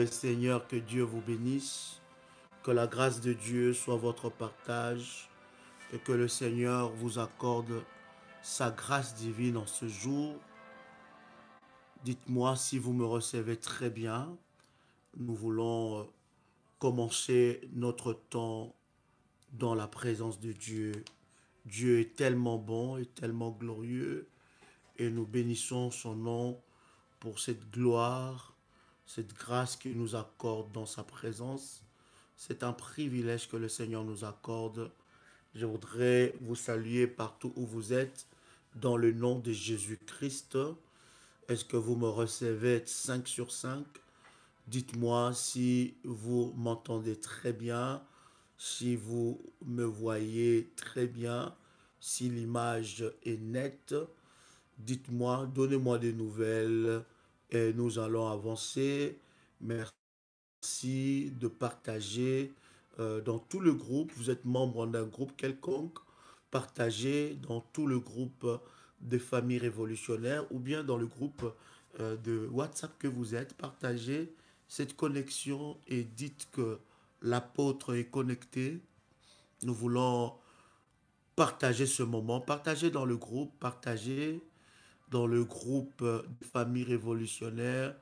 Seigneur, que Dieu vous bénisse, que la grâce de Dieu soit votre partage et que le Seigneur vous accorde sa grâce divine en ce jour. Dites-moi si vous me recevez très bien. Nous voulons commencer notre temps dans la présence de Dieu. Dieu est tellement bon et tellement glorieux et nous bénissons son nom pour cette gloire, cette grâce qu'il nous accorde dans sa présence. C'est un privilège que le Seigneur nous accorde. Je voudrais vous saluer partout où vous êtes dans le nom de Jésus-Christ. Est-ce que vous me recevez 5 sur 5? Dites-moi si vous m'entendez très bien, si vous me voyez très bien, si l'image est nette. Dites-moi, donnez-moi des nouvelles et nous allons avancer. Merci de partager dans tout le groupe. Vous êtes membre d'un groupe quelconque. Partagez dans tout le groupe des familles révolutionnaires ou bien dans le groupe de WhatsApp que vous êtes. Partagez cette connexion et dites que l'apôtre est connecté. Nous voulons partager ce moment. Partagez dans le groupe. Partagez dans le groupe de familles révolutionnaires.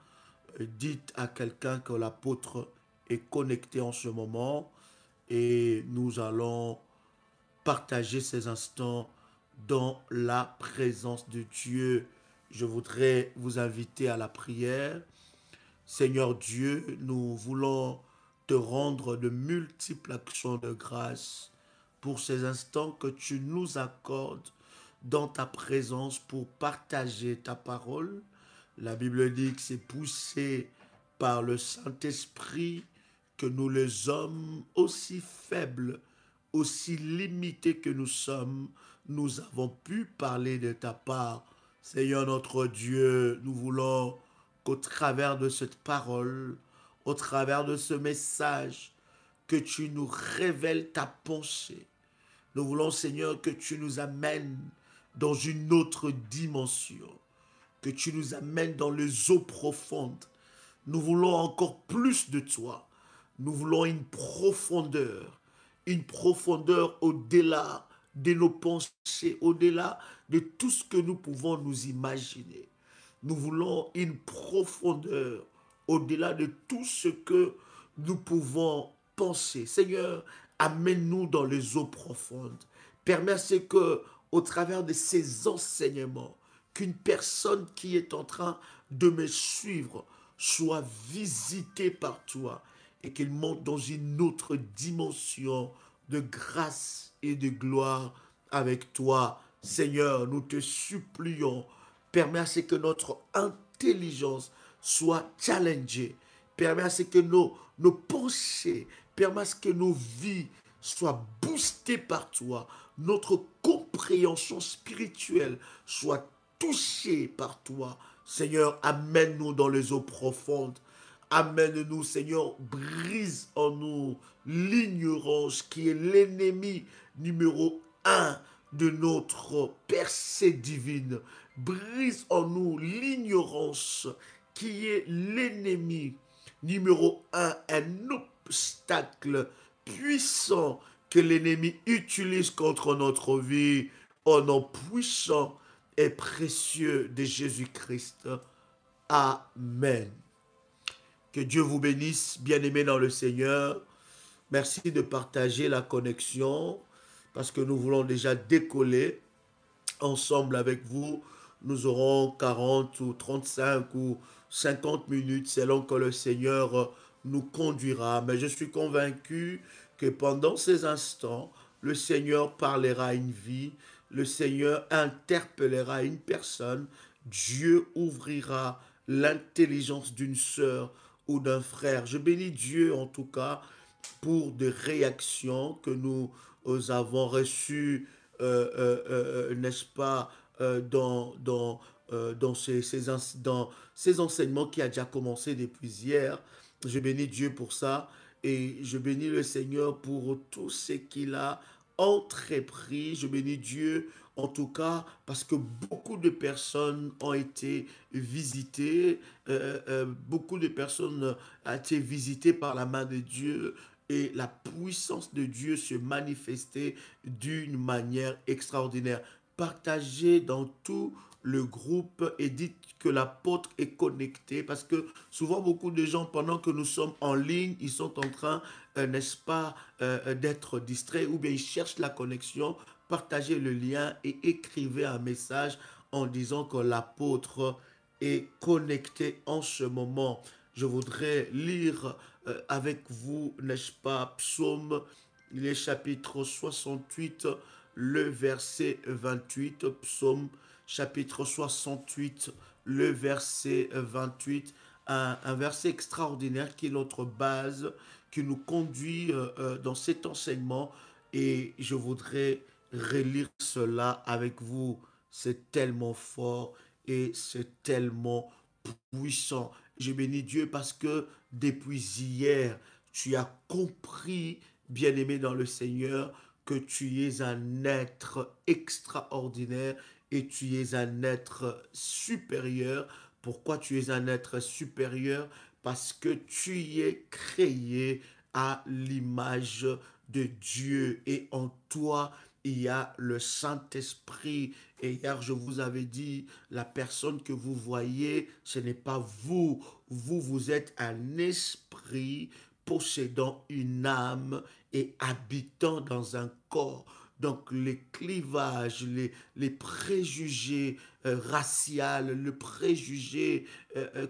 Dites à quelqu'un que l'apôtre est connecté en ce moment et nous allons partager ces instants dans la présence de Dieu. Je voudrais vous inviter à la prière. Seigneur Dieu, nous voulons te rendre de multiples actions de grâce pour ces instants que tu nous accordes dans ta présence pour partager ta parole. La Bible dit que c'est poussé par le Saint-Esprit que nous les hommes aussi faibles, aussi limités que nous sommes, nous avons pu parler de ta part. Seigneur notre Dieu, nous voulons qu'au travers de cette parole, au travers de ce message, que tu nous révèles ta pensée. Nous voulons, Seigneur, que tu nous amènes dans une autre dimension, que tu nous amènes dans les eaux profondes. Nous voulons encore plus de toi. Nous voulons une profondeur au-delà de nos pensées, au-delà de tout ce que nous pouvons nous imaginer. Nous voulons une profondeur au-delà de tout ce que nous pouvons penser. Seigneur, amène-nous dans les eaux profondes. Permets à ce que, au travers de ces enseignements, qu'une personne qui est en train de me suivre soit visitée par toi et qu'il monte dans une autre dimension de grâce et de gloire avec toi. Seigneur, nous te supplions, permets à ce que notre intelligence soit challengée, permets à ce que nos pensées, permets à ce que nos vies soient boostées par toi, notre compréhension spirituelle soit touchée par toi. Seigneur, amène-nous dans les eaux profondes. Amène-nous, Seigneur, brise en nous l'ignorance qui est l'ennemi numéro un de notre percée divine. Brise en nous l'ignorance qui est l'ennemi numéro un obstacle puissant que l'ennemi utilise contre notre vie au nom puissant et précieux de Jésus-Christ. Amen. Que Dieu vous bénisse, bien-aimés dans le Seigneur. Merci de partager la connexion parce que nous voulons déjà décoller ensemble avec vous. Nous aurons 40 ou 35 ou 50 minutes selon que le Seigneur nous conduira. Mais je suis convaincu que pendant ces instants, le Seigneur parlera à une vie, le Seigneur interpellera une personne, Dieu ouvrira l'intelligence d'une sœur ou d'un frère. Je bénis Dieu en tout cas pour des réactions que nous avons reçues, n'est-ce pas, dans ces enseignements qui a déjà commencé depuis hier. Je bénis Dieu pour ça et je bénis le Seigneur pour tout ce qu'il a entrepris. Je bénis Dieu en tout cas, parce que beaucoup de personnes ont été visitées, beaucoup de personnes ont été visitées par la main de Dieu et la puissance de Dieu se manifestait d'une manière extraordinaire. Partagez dans tout le groupe et dites que l'apôtre est connecté parce que souvent beaucoup de gens pendant que nous sommes en ligne, ils sont en train, n'est-ce pas, d'être distraits ou bien ils cherchent la connexion. Partagez le lien et écrivez un message en disant que l'apôtre est connecté en ce moment. Je voudrais lire avec vous, n'est-ce pas, Psaume, les chapitres 68, le verset 28, Psaume chapitre 68, le verset 28, un verset extraordinaire qui est notre base, qui nous conduit dans cet enseignement et je voudrais relire cela avec vous. C'est tellement fort et c'est tellement puissant. Je bénis Dieu parce que depuis hier, tu as compris, bien-aimé dans le Seigneur, que tu es un être extraordinaire et tu es un être supérieur. Pourquoi tu es un être supérieur? Parce que tu es créé à l'image de Dieu et en toi, il y a le Saint-Esprit. Et hier, je vous avais dit, la personne que vous voyez, ce n'est pas vous. Vous, vous êtes un esprit possédant une âme et habitant dans un corps. Donc les clivages, les préjugés raciaux, le préjugé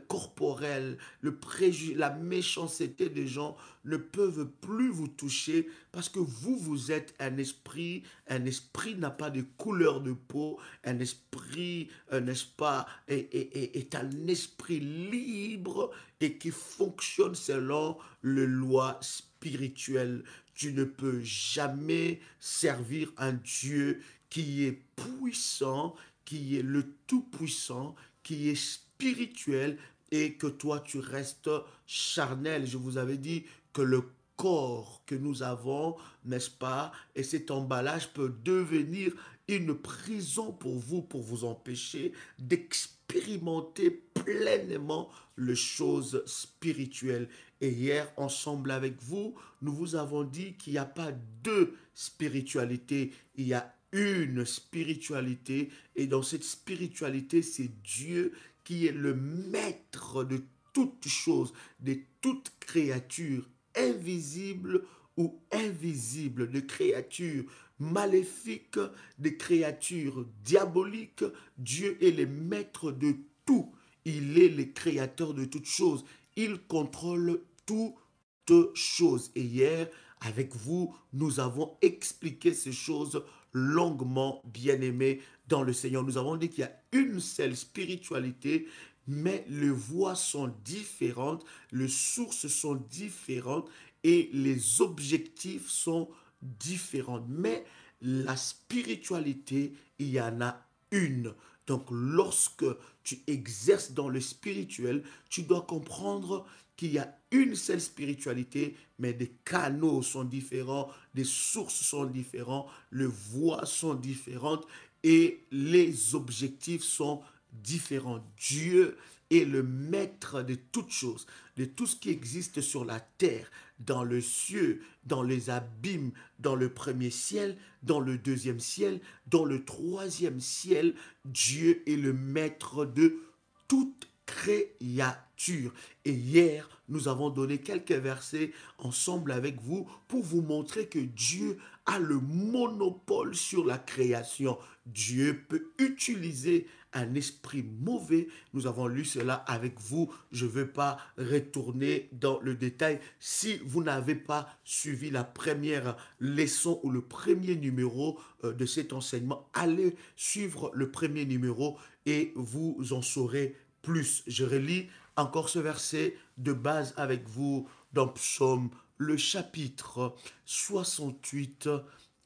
corporel, la méchanceté des gens ne peuvent plus vous toucher parce que vous, vous êtes un esprit. Un esprit n'a pas de couleur de peau. Un esprit, n'est-ce pas, est un esprit libre et qui fonctionne selon les lois spirituelles. Tu ne peux jamais servir un Dieu qui est puissant, qui est le Tout-Puissant, qui est spirituel et que toi tu restes charnel. Je vous avais dit que le corps que nous avons, n'est-ce pas, et cet emballage peut devenir une prison pour vous empêcher d'expérimenter pleinement les choses spirituelles. Et hier, ensemble avec vous, nous vous avons dit qu'il n'y a pas deux spiritualités, il y a une spiritualité. Et dans cette spiritualité, c'est Dieu qui est le maître de toutes choses, de toute créature, invisible ou invisible, de créatures maléfiques, de créatures diaboliques. Dieu est le maître de tout. Il est le créateur de toutes choses. Il contrôle toutes choses. Et hier, avec vous, nous avons expliqué ces choses longuement, bien-aimés dans le Seigneur. Nous avons dit qu'il y a une seule spiritualité, mais les voies sont différentes, les sources sont différentes et les objectifs sont différents. Mais la spiritualité, il y en a une. Donc lorsque tu exerces dans le spirituel, tu dois comprendre qu'il y a une seule spiritualité, mais des canaux sont différents, des sources sont différentes, les voies sont différentes et les objectifs sont différents. Dieu est le maître de toutes choses, de tout ce qui existe sur la terre, dans le ciel, dans les abîmes, dans le premier ciel, dans le deuxième ciel, dans le troisième ciel. Dieu est le maître de toute créature. Et hier, nous avons donné quelques versets ensemble avec vous pour vous montrer que Dieu a le monopole sur la création. Dieu peut utiliser un esprit mauvais. Nous avons lu cela avec vous. Je ne veux pas retourner dans le détail. Si vous n'avez pas suivi la première leçon ou le premier numéro de cet enseignement, allez suivre le premier numéro et vous en saurez plus. Je relis encore ce verset de base avec vous dans Psaume, le chapitre 68,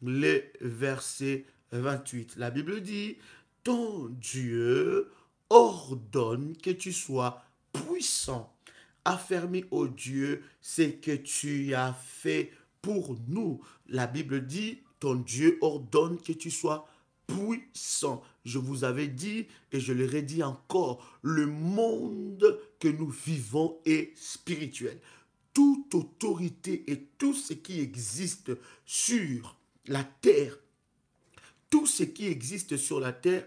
le verset 28. La Bible dit, ton Dieu ordonne que tu sois puissant. Affermis, ô Dieu, ce que tu as fait pour nous. La Bible dit, ton Dieu ordonne que tu sois puissant. Je vous avais dit, et je le redis encore, le monde que nous vivons est spirituel. Toute autorité et tout ce qui existe sur la terre, tout ce qui existe sur la terre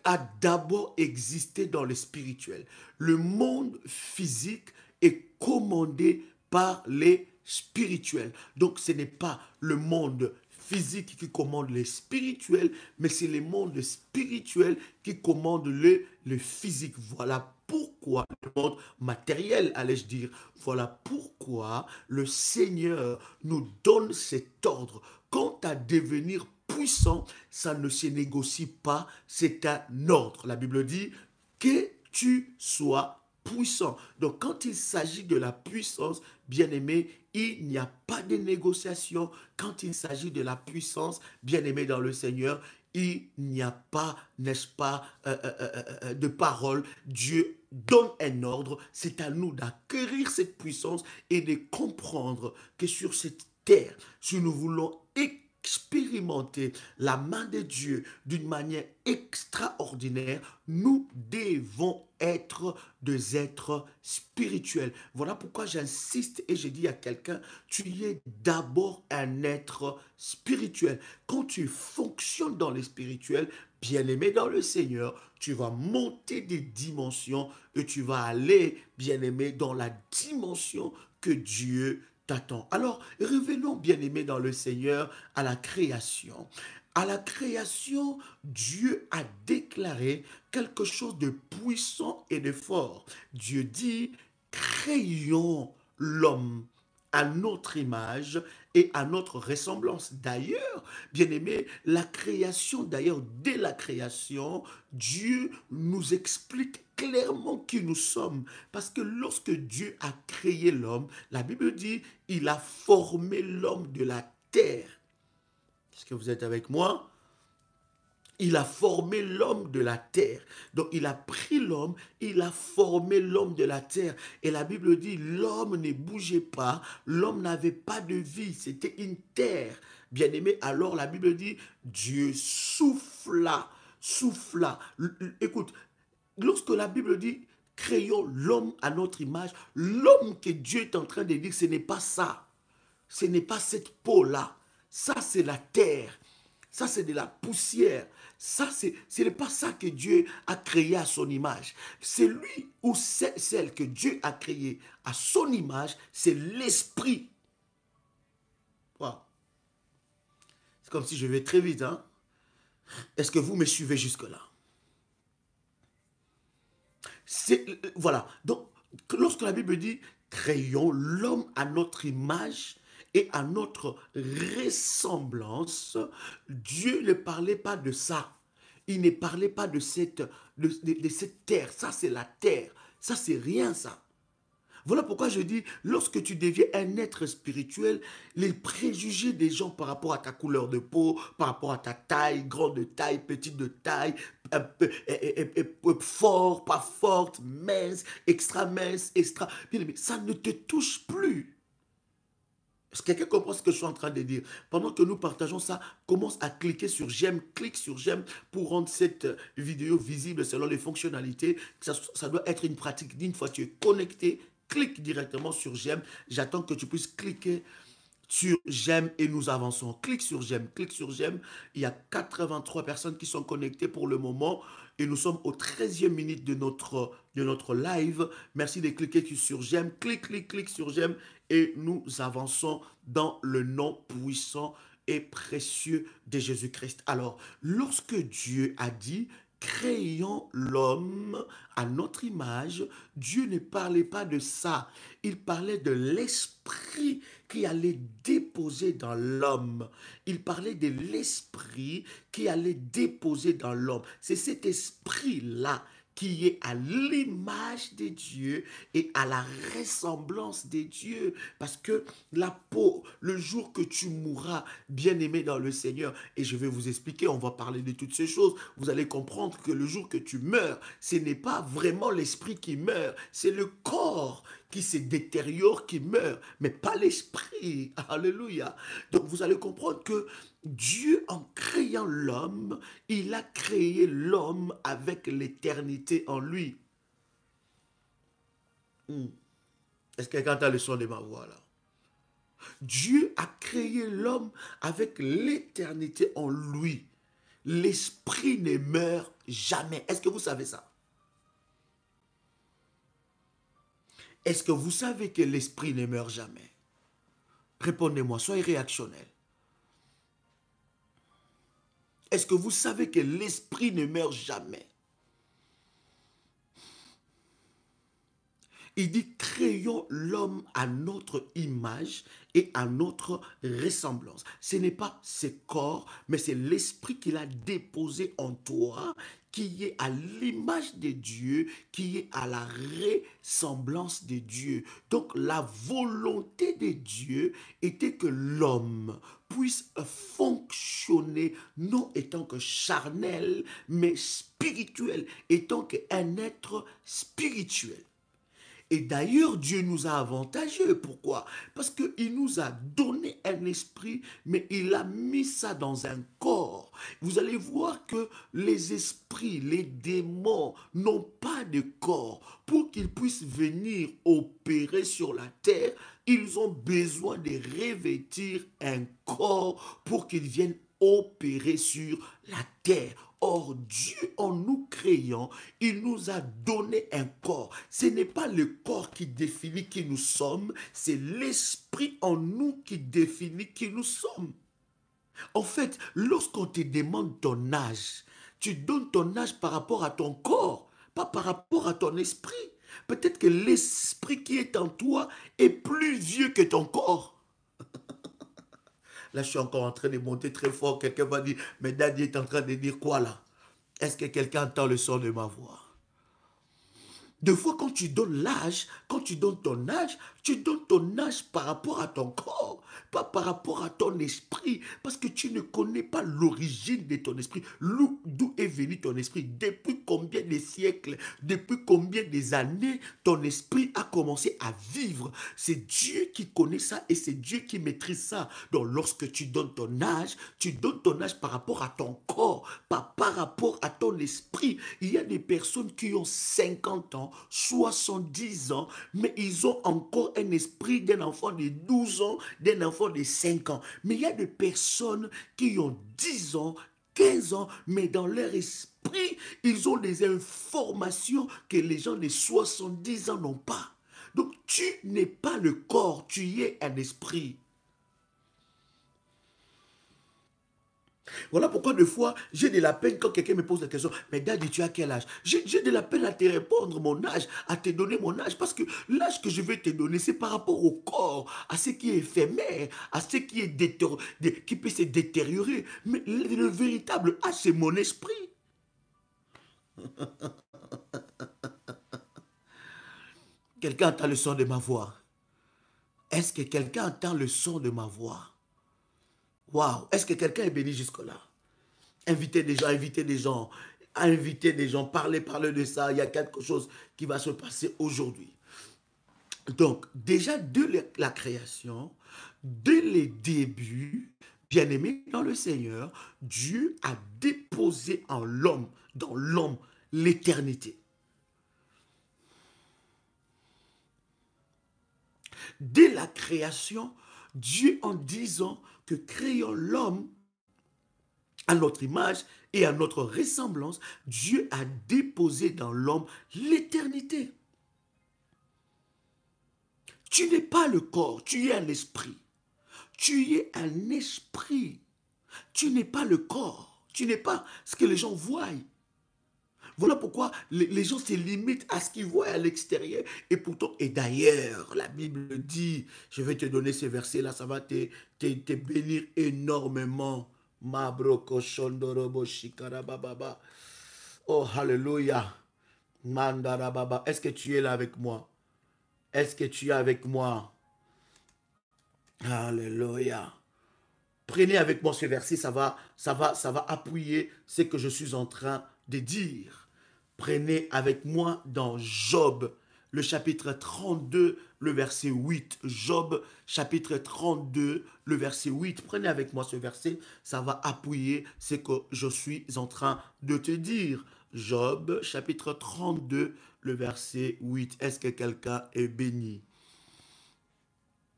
a d'abord existé dans le spirituel. Le monde physique est commandé par les spirituels. Donc ce n'est pas le monde physique qui commande les spirituels, mais c'est le monde spirituel qui commande le physique. Voilà pourquoi le monde matériel, allais-je dire, voilà pourquoi le Seigneur nous donne cet ordre. Quant à devenir puissant, ça ne se négocie pas, c'est un ordre. La Bible dit que tu sois puissant. Donc quand il s'agit de la puissance, bien-aimé, il n'y a pas de négociation. Quand il s'agit de la puissance, bien-aimé dans le Seigneur, il n'y a pas, n'est-ce pas, de parole. Dieu donne un ordre. C'est à nous d'acquérir cette puissance et de comprendre que sur cette terre, si nous voulons expérimenter la main de Dieu d'une manière extraordinaire, nous devons être des êtres spirituels. Voilà pourquoi j'insiste et je dis à quelqu'un, tu es d'abord un être spirituel. Quand tu fonctionnes dans le spirituel, bien-aimé dans le Seigneur, tu vas monter des dimensions et tu vas aller, bien-aimé, dans la dimension que Dieu t'attend. Alors, revenons, bien-aimés dans le Seigneur, à la création. À la création, Dieu a déclaré quelque chose de puissant et de fort. Dieu dit, créons l'homme à notre image et à notre ressemblance. D'ailleurs, bien-aimés, la création, d'ailleurs, dès la création, Dieu nous explique clairement qui nous sommes. Parce que lorsque Dieu a créé l'homme, la Bible dit, il a formé l'homme de la terre. Est-ce que vous êtes avec moi? Il a formé l'homme de la terre. Donc il a pris l'homme, il a formé l'homme de la terre. Et la Bible dit, l'homme ne bougeait pas, l'homme n'avait pas de vie, c'était une terre. Bien-aimé, alors la Bible dit, Dieu souffla. Écoute, lorsque la Bible dit, créons l'homme à notre image, l'homme que Dieu est en train de dire, ce n'est pas ça. Ce n'est pas cette peau-là. Ça, c'est la terre. Ça, c'est de la poussière. Ça, ce n'est pas ça que Dieu a créé à son image. C'est lui ou celle que Dieu a créée à son image, c'est l'esprit. Wow. C'est comme si je vais très vite, hein? Est-ce que vous me suivez jusque-là? Voilà. Donc, lorsque la Bible dit, créons l'homme à notre image et à notre ressemblance, Dieu ne parlait pas de ça. Il ne parlait pas de cette terre. Ça, c'est la terre. Ça, c'est rien, ça. Voilà pourquoi je dis, lorsque tu deviens un être spirituel, les préjugés des gens par rapport à ta couleur de peau, par rapport à ta taille, grande de taille, petite de taille, fort, pas forte, mince, extra, bien aimé, ça ne te touche plus. Est-ce que quelqu'un comprend ce que je suis en train de dire? Pendant que nous partageons ça, commence à cliquer sur j'aime, clique sur j'aime pour rendre cette vidéo visible selon les fonctionnalités. Ça doit être une pratique. Une fois que tu es connecté, clique directement sur j'aime. J'attends que tu puisses cliquer sur j'aime et nous avançons. Clique sur j'aime, clique sur j'aime. Il y a 83 personnes qui sont connectées pour le moment et nous sommes au 13e minute de notre live. Merci de cliquer sur j'aime. Clique sur j'aime et nous avançons dans le nom puissant et précieux de Jésus-Christ. Alors, lorsque Dieu a dit créons l'homme à notre image, Dieu ne parlait pas de ça. Il parlait de l'esprit qui allait déposer dans l'homme. Il parlait de l'esprit qui allait déposer dans l'homme. C'est cet esprit-là qui est à l'image de Dieu et à la ressemblance de Dieu. Parce que la peau, le jour que tu mourras, bien-aimé dans le Seigneur, et je vais vous expliquer, on va parler de toutes ces choses, vous allez comprendre que le jour que tu meurs, ce n'est pas vraiment l'esprit qui meurt, c'est le corps qui se détériore, qui meurt, mais pas l'esprit. Alléluia. Donc vous allez comprendre que Dieu, en créant l'homme, il a créé l'homme avec l'éternité en lui. Est-ce que quelqu'un a le son de ma voix là? Dieu a créé l'homme avec l'éternité en lui. L'esprit ne meurt jamais. Est-ce que vous savez ça? Est-ce que vous savez que l'esprit ne meurt jamais? Répondez-moi, soyez réactionnel. Est-ce que vous savez que l'esprit ne meurt jamais? Il dit, créons l'homme à notre image et à notre ressemblance. Ce n'est pas ses corps, mais c'est l'esprit qu'il a déposé en toi, qui est à l'image de Dieu, qui est à la ressemblance de Dieu. Donc la volonté de Dieu était que l'homme puisse fonctionner, non étant que charnel, mais spirituel, étant qu'un être spirituel. Et d'ailleurs, Dieu nous a avantagés. Pourquoi? Parce qu'il nous a donné un esprit, mais il a mis ça dans un corps. Vous allez voir que les esprits, les démons n'ont pas de corps. Pour qu'ils puissent venir opérer sur la terre, ils ont besoin de revêtir un corps pour qu'ils viennent opérer sur la terre. Or, Dieu, en nous créant, il nous a donné un corps. Ce n'est pas le corps qui définit qui nous sommes, c'est l'esprit en nous qui définit qui nous sommes. En fait, lorsqu'on te demande ton âge, tu donnes ton âge par rapport à ton corps, pas par rapport à ton esprit. Peut-être que l'esprit qui est en toi est plus vieux que ton corps. Là, je suis encore en train de monter très fort. Quelqu'un va dire, mais Daddy est en train de dire quoi là? Est-ce que quelqu'un entend le son de ma voix? Des fois, quand tu donnes l'âge, quand tu donnes ton âge par rapport à ton corps, pas par rapport à ton esprit, parce que tu ne connais pas l'origine de ton esprit, d'où est venu ton esprit, depuis combien de siècles, depuis combien des années ton esprit a commencé à vivre. C'est Dieu qui connaît ça et c'est Dieu qui maîtrise ça. Donc, lorsque tu donnes ton âge par rapport à ton corps, pas par rapport à ton esprit. Il y a des personnes qui ont 50 ans, 70 ans, mais ils ont encore un esprit d'un enfant de 12 ans, d'un enfant de 5 ans. Mais il y a des personnes qui ont 10 ans, 15 ans, mais dans leur esprit, ils ont des informations que les gens de 70 ans n'ont pas. Donc tu n'es pas le corps, tu es un esprit. Voilà pourquoi des fois, j'ai de la peine quand quelqu'un me pose la question, mais Daddy, tu as quel âge? J'ai de la peine à te répondre mon âge, à te donner mon âge, parce que l'âge que je vais te donner, c'est par rapport au corps, à ce qui est éphémère, à ce qui est qui peut se détériorer. Mais le véritable âge, c'est mon esprit. Quelqu'un entend le son de ma voix? Est-ce que quelqu'un entend le son de ma voix? Waouh, est-ce que quelqu'un est béni jusque-là? Invitez des gens, parlez de ça. Il y a quelque chose qui va se passer aujourd'hui. Donc, déjà, de la création, dès les débuts, bien-aimés dans le Seigneur, Dieu a déposé dans l'homme, l'éternité. Dès la création, Dieu, en disant que créons l'homme à notre image et à notre ressemblance, Dieu a déposé dans l'homme l'éternité. Tu n'es pas le corps, tu es un esprit. Tu es un esprit. Tu n'es pas le corps. Tu n'es pas ce que les gens voient. Voilà pourquoi les gens se limitent à ce qu'ils voient à l'extérieur. Et pourtant, et d'ailleurs, la Bible dit, je vais te donner ces versets-là, ça va te bénir énormément. Oh, hallelujah. Mandarababa. Est-ce que tu es là avec moi? Est-ce que tu es avec moi? Alléluia. Prenez avec moi ce verset, ça va appuyer ce que je suis en train de dire. Prenez avec moi dans Job, le chapitre 32, le verset 8. Job, chapitre 32, le verset 8. Prenez avec moi ce verset, ça va appuyer ce que je suis en train de te dire. Job, chapitre 32, le verset 8. Est-ce que quelqu'un est béni?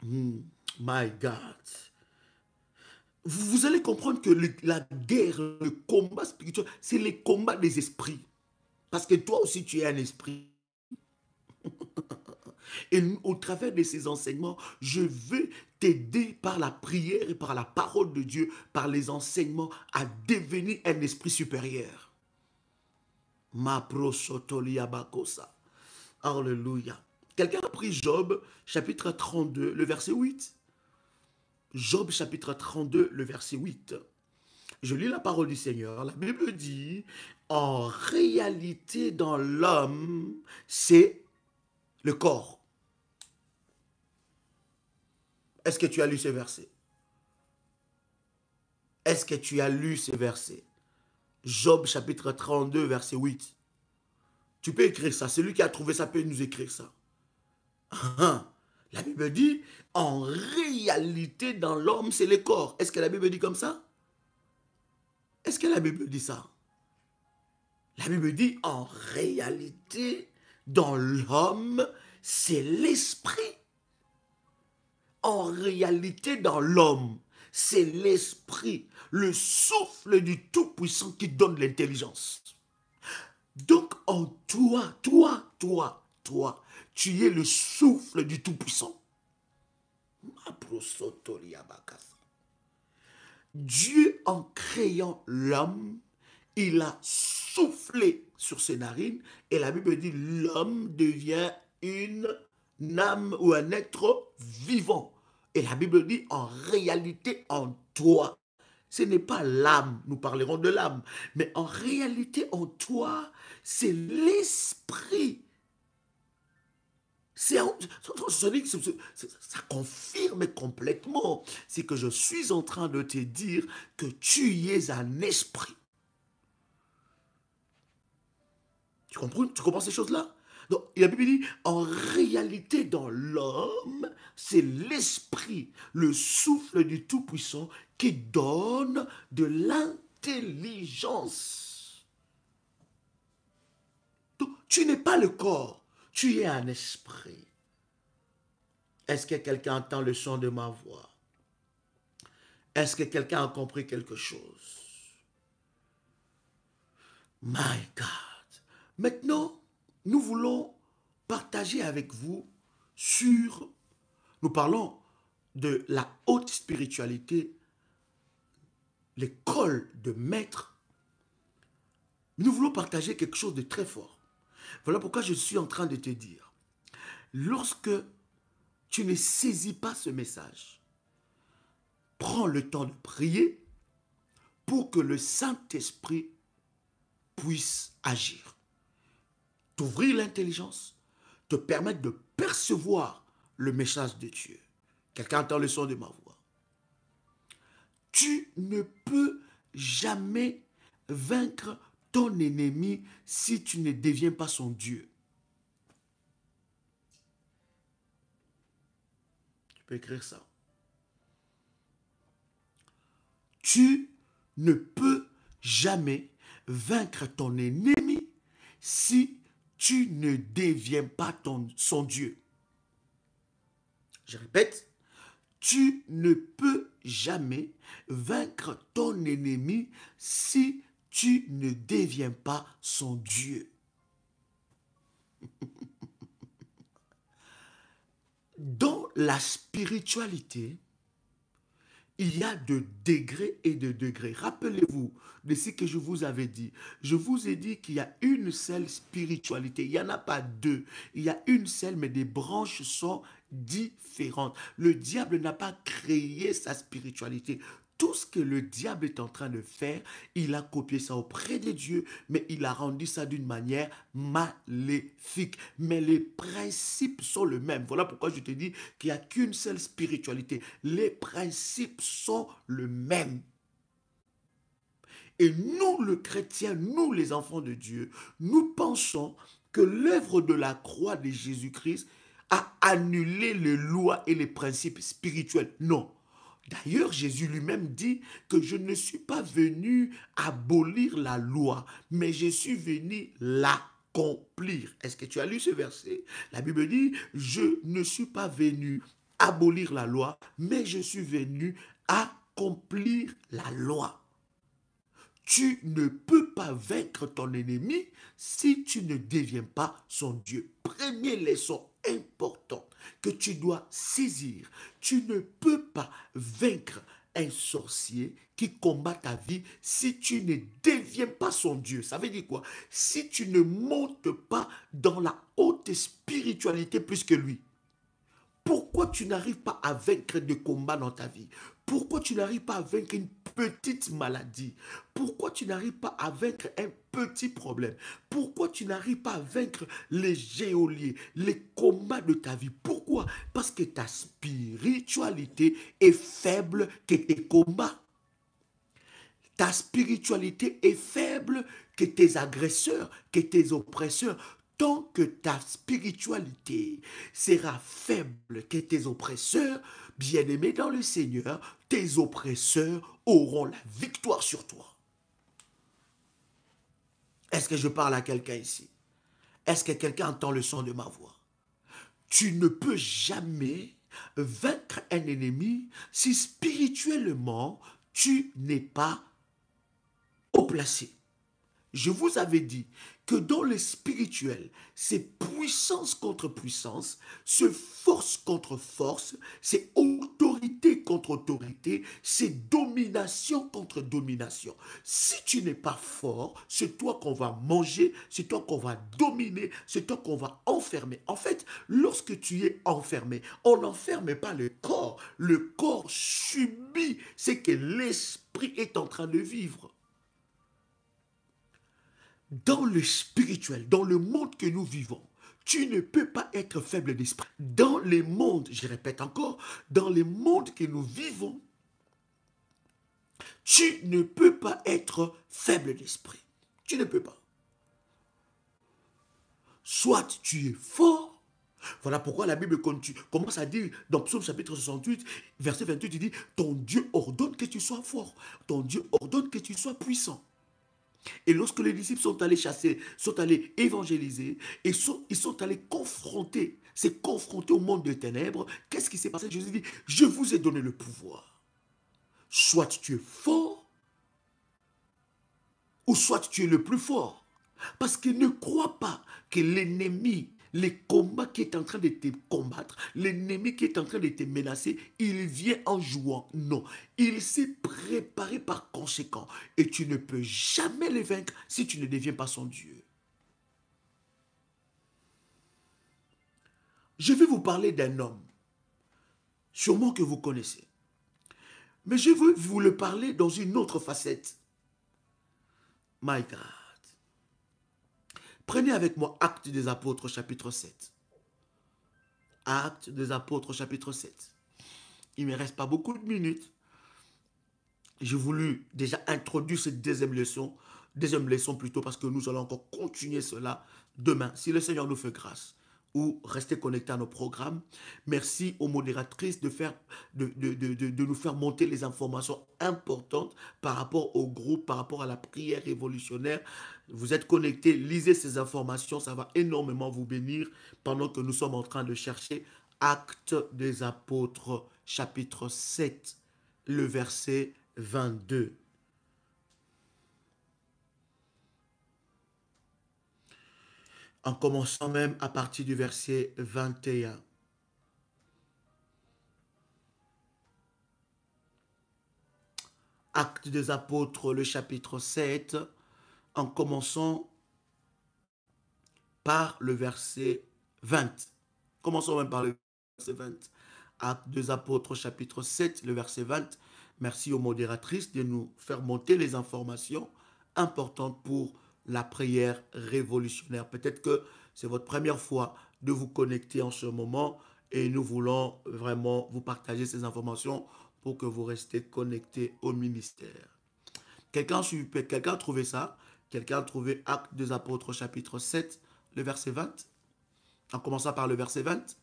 My God. Vous allez comprendre que la guerre, le combat spirituel, c'est les combats des esprits. Parce que toi aussi, tu es un esprit. Et au travers de ces enseignements, je veux t'aider par la prière et par la parole de Dieu, par les enseignements, à devenir un esprit supérieur. Ma prosotolia bakosa. Alléluia. Quelqu'un a pris Job, chapitre 32, le verset 8. Job, chapitre 32, le verset 8. Je lis la parole du Seigneur. La Bible dit, en réalité, dans l'homme, c'est le corps. Est-ce que tu as lu ce verset? Est-ce que tu as lu ce verset? Job chapitre 32, verset 8. Tu peux écrire ça. Celui qui a trouvé ça peut nous écrire ça. La Bible dit, en réalité, dans l'homme, c'est le corps. Est-ce que la Bible dit comme ça? Est-ce que la Bible dit ça? La Bible dit, en réalité, dans l'homme, c'est l'esprit. En réalité, dans l'homme, c'est l'esprit, le souffle du Tout-Puissant qui donne l'intelligence. Donc, en toi, tu es le souffle du Tout-Puissant. Dieu, en créant l'homme, il a soufflé sur ses narines et la Bible dit l'homme devient une âme ou un être vivant. Et la Bible dit en réalité en toi. Ce n'est pas l'âme, nous parlerons de l'âme, mais en réalité en toi, c'est l'esprit. Ça confirme complètement. C'est que je suis en train de te dire que tu es un esprit. Tu comprends ces choses-là? Donc, la Bible dit, en réalité, dans l'homme, c'est l'esprit, le souffle du Tout-Puissant qui donne de l'intelligence. Donc, tu n'es pas le corps, tu es un esprit. Est-ce que quelqu'un entend le son de ma voix? Est-ce que quelqu'un a compris quelque chose? My God. Maintenant, nous voulons partager avec vous sur, nous parlons de la haute spiritualité, l'école de maître. Nous voulons partager quelque chose de très fort. Voilà pourquoi je suis en train de te dire, lorsque tu ne saisis pas ce message, prends le temps de prier pour que le Saint-Esprit puisse agir. T'ouvrir l'intelligence, te permettre de percevoir le message de Dieu. Quelqu'un entend le son de ma voix. Tu ne peux jamais vaincre ton ennemi si tu ne deviens pas son Dieu. Tu peux écrire ça. Tu ne peux jamais vaincre ton ennemi si tu ne deviens pas son Dieu. Je répète, tu ne peux jamais vaincre ton ennemi si tu ne deviens pas son Dieu. Dans la spiritualité, il y a de degrés et de degrés. Rappelez-vous de ce que je vous avais dit. Je vous ai dit qu'il y a une seule spiritualité. Il n'y en a pas deux. Il y a une seule, mais des branches sont différentes. Le diable n'a pas créé sa spiritualité. Tout ce que le diable est en train de faire, il a copié ça auprès de Dieu, mais il a rendu ça d'une manière maléfique. Mais les principes sont les mêmes. Voilà pourquoi je te dis qu'il n'y a qu'une seule spiritualité. Les principes sont les mêmes. Et nous, le chrétien, nous, les enfants de Dieu, nous pensons que l'œuvre de la croix de Jésus-Christ a annulé les lois et les principes spirituels. Non. D'ailleurs, Jésus lui-même dit que je ne suis pas venu abolir la loi, mais je suis venu l'accomplir. Est-ce que tu as lu ce verset? La Bible dit, je ne suis pas venu abolir la loi, mais je suis venu accomplir la loi. Tu ne peux pas vaincre ton ennemi si tu ne deviens pas son Dieu. Première leçon importante que tu dois saisir. Tu ne peux pas vaincre un sorcier qui combat ta vie si tu ne deviens pas son Dieu. Ça veut dire quoi? Si tu ne montes pas dans la haute spiritualité plus que lui. Pourquoi tu n'arrives pas à vaincre des combats dans ta vie? Pourquoi tu n'arrives pas à vaincre une petite maladie? Pourquoi tu n'arrives pas à vaincre un petit problème? Pourquoi tu n'arrives pas à vaincre les geôliers, les combats de ta vie? Pourquoi? Parce que ta spiritualité est faible que tes combats. Ta spiritualité est faible que tes agresseurs, que tes oppresseurs. Tant que ta spiritualité sera faible que tes oppresseurs, bien-aimés dans le Seigneur, tes oppresseurs auront la victoire sur toi. Est-ce que je parle à quelqu'un ici? Est-ce que quelqu'un entend le son de ma voix? Tu ne peux jamais vaincre un ennemi si spirituellement tu n'es pas haut placé. Je vous avais dit que dans le spirituel, c'est puissance contre puissance, c'est force contre force, c'est autorité contre autorité, c'est domination contre domination. Si tu n'es pas fort, c'est toi qu'on va manger, c'est toi qu'on va dominer, c'est toi qu'on va enfermer. En fait, lorsque tu es enfermé, on n'enferme pas le corps. Le corps subit ce que l'esprit est en train de vivre. Dans le spirituel, dans le monde que nous vivons, tu ne peux pas être faible d'esprit. Dans les mondes, je répète encore, dans les mondes que nous vivons, tu ne peux pas être faible d'esprit. Tu ne peux pas. Soit tu es fort. Voilà pourquoi la Bible commence à dire, dans Psaume chapitre 68, verset 28, il dit, ton Dieu ordonne que tu sois fort. Ton Dieu ordonne que tu sois puissant. Et lorsque les disciples sont allés chasser, sont allés évangéliser, et ils sont allés se confronter au monde des ténèbres, qu'est-ce qui s'est passé? Jésus dit, je vous ai donné le pouvoir. Soit tu es fort, ou soit tu es le plus fort. Parce que ne crois pas que l'ennemi, les combats qui est en train de te combattre, l'ennemi qui est en train de te menacer, il vient en jouant. Non, il s'est préparé par conséquent. Et tu ne peux jamais le vaincre si tu ne deviens pas son Dieu. Je vais vous parler d'un homme, sûrement que vous connaissez. Mais je veux vous le parler dans une autre facette. My God. Prenez avec moi Actes des Apôtres, chapitre 7. Actes des Apôtres, chapitre 7. Il ne me reste pas beaucoup de minutes. J'ai voulu déjà introduire cette deuxième leçon plutôt, parce que nous allons encore continuer cela demain, si le Seigneur nous fait grâce. Ou rester connecté à nos programmes. Merci aux modératrices de nous faire monter les informations importantes par rapport au groupe, par rapport à la prière révolutionnaire. Vous êtes connectés, lisez ces informations, ça va énormément vous bénir pendant que nous sommes en train de chercher Actes des Apôtres, chapitre 7, le verset 22. En commençant même à partir du verset 21. Actes des Apôtres, le chapitre 7, en commençant par le verset 20. Commençons même par le verset 20. Actes des Apôtres, chapitre 7, le verset 20. Merci aux modératrices de nous faire monter les informations importantes pour la prière révolutionnaire. Peut-être que c'est votre première fois de vous connecter en ce moment et nous voulons vraiment vous partager ces informations pour que vous restez connectés au ministère. Quelqu'un a trouvé ça? Quelqu'un a trouvé Actes des Apôtres chapitre 7, le verset 20, en commençant par le verset 20.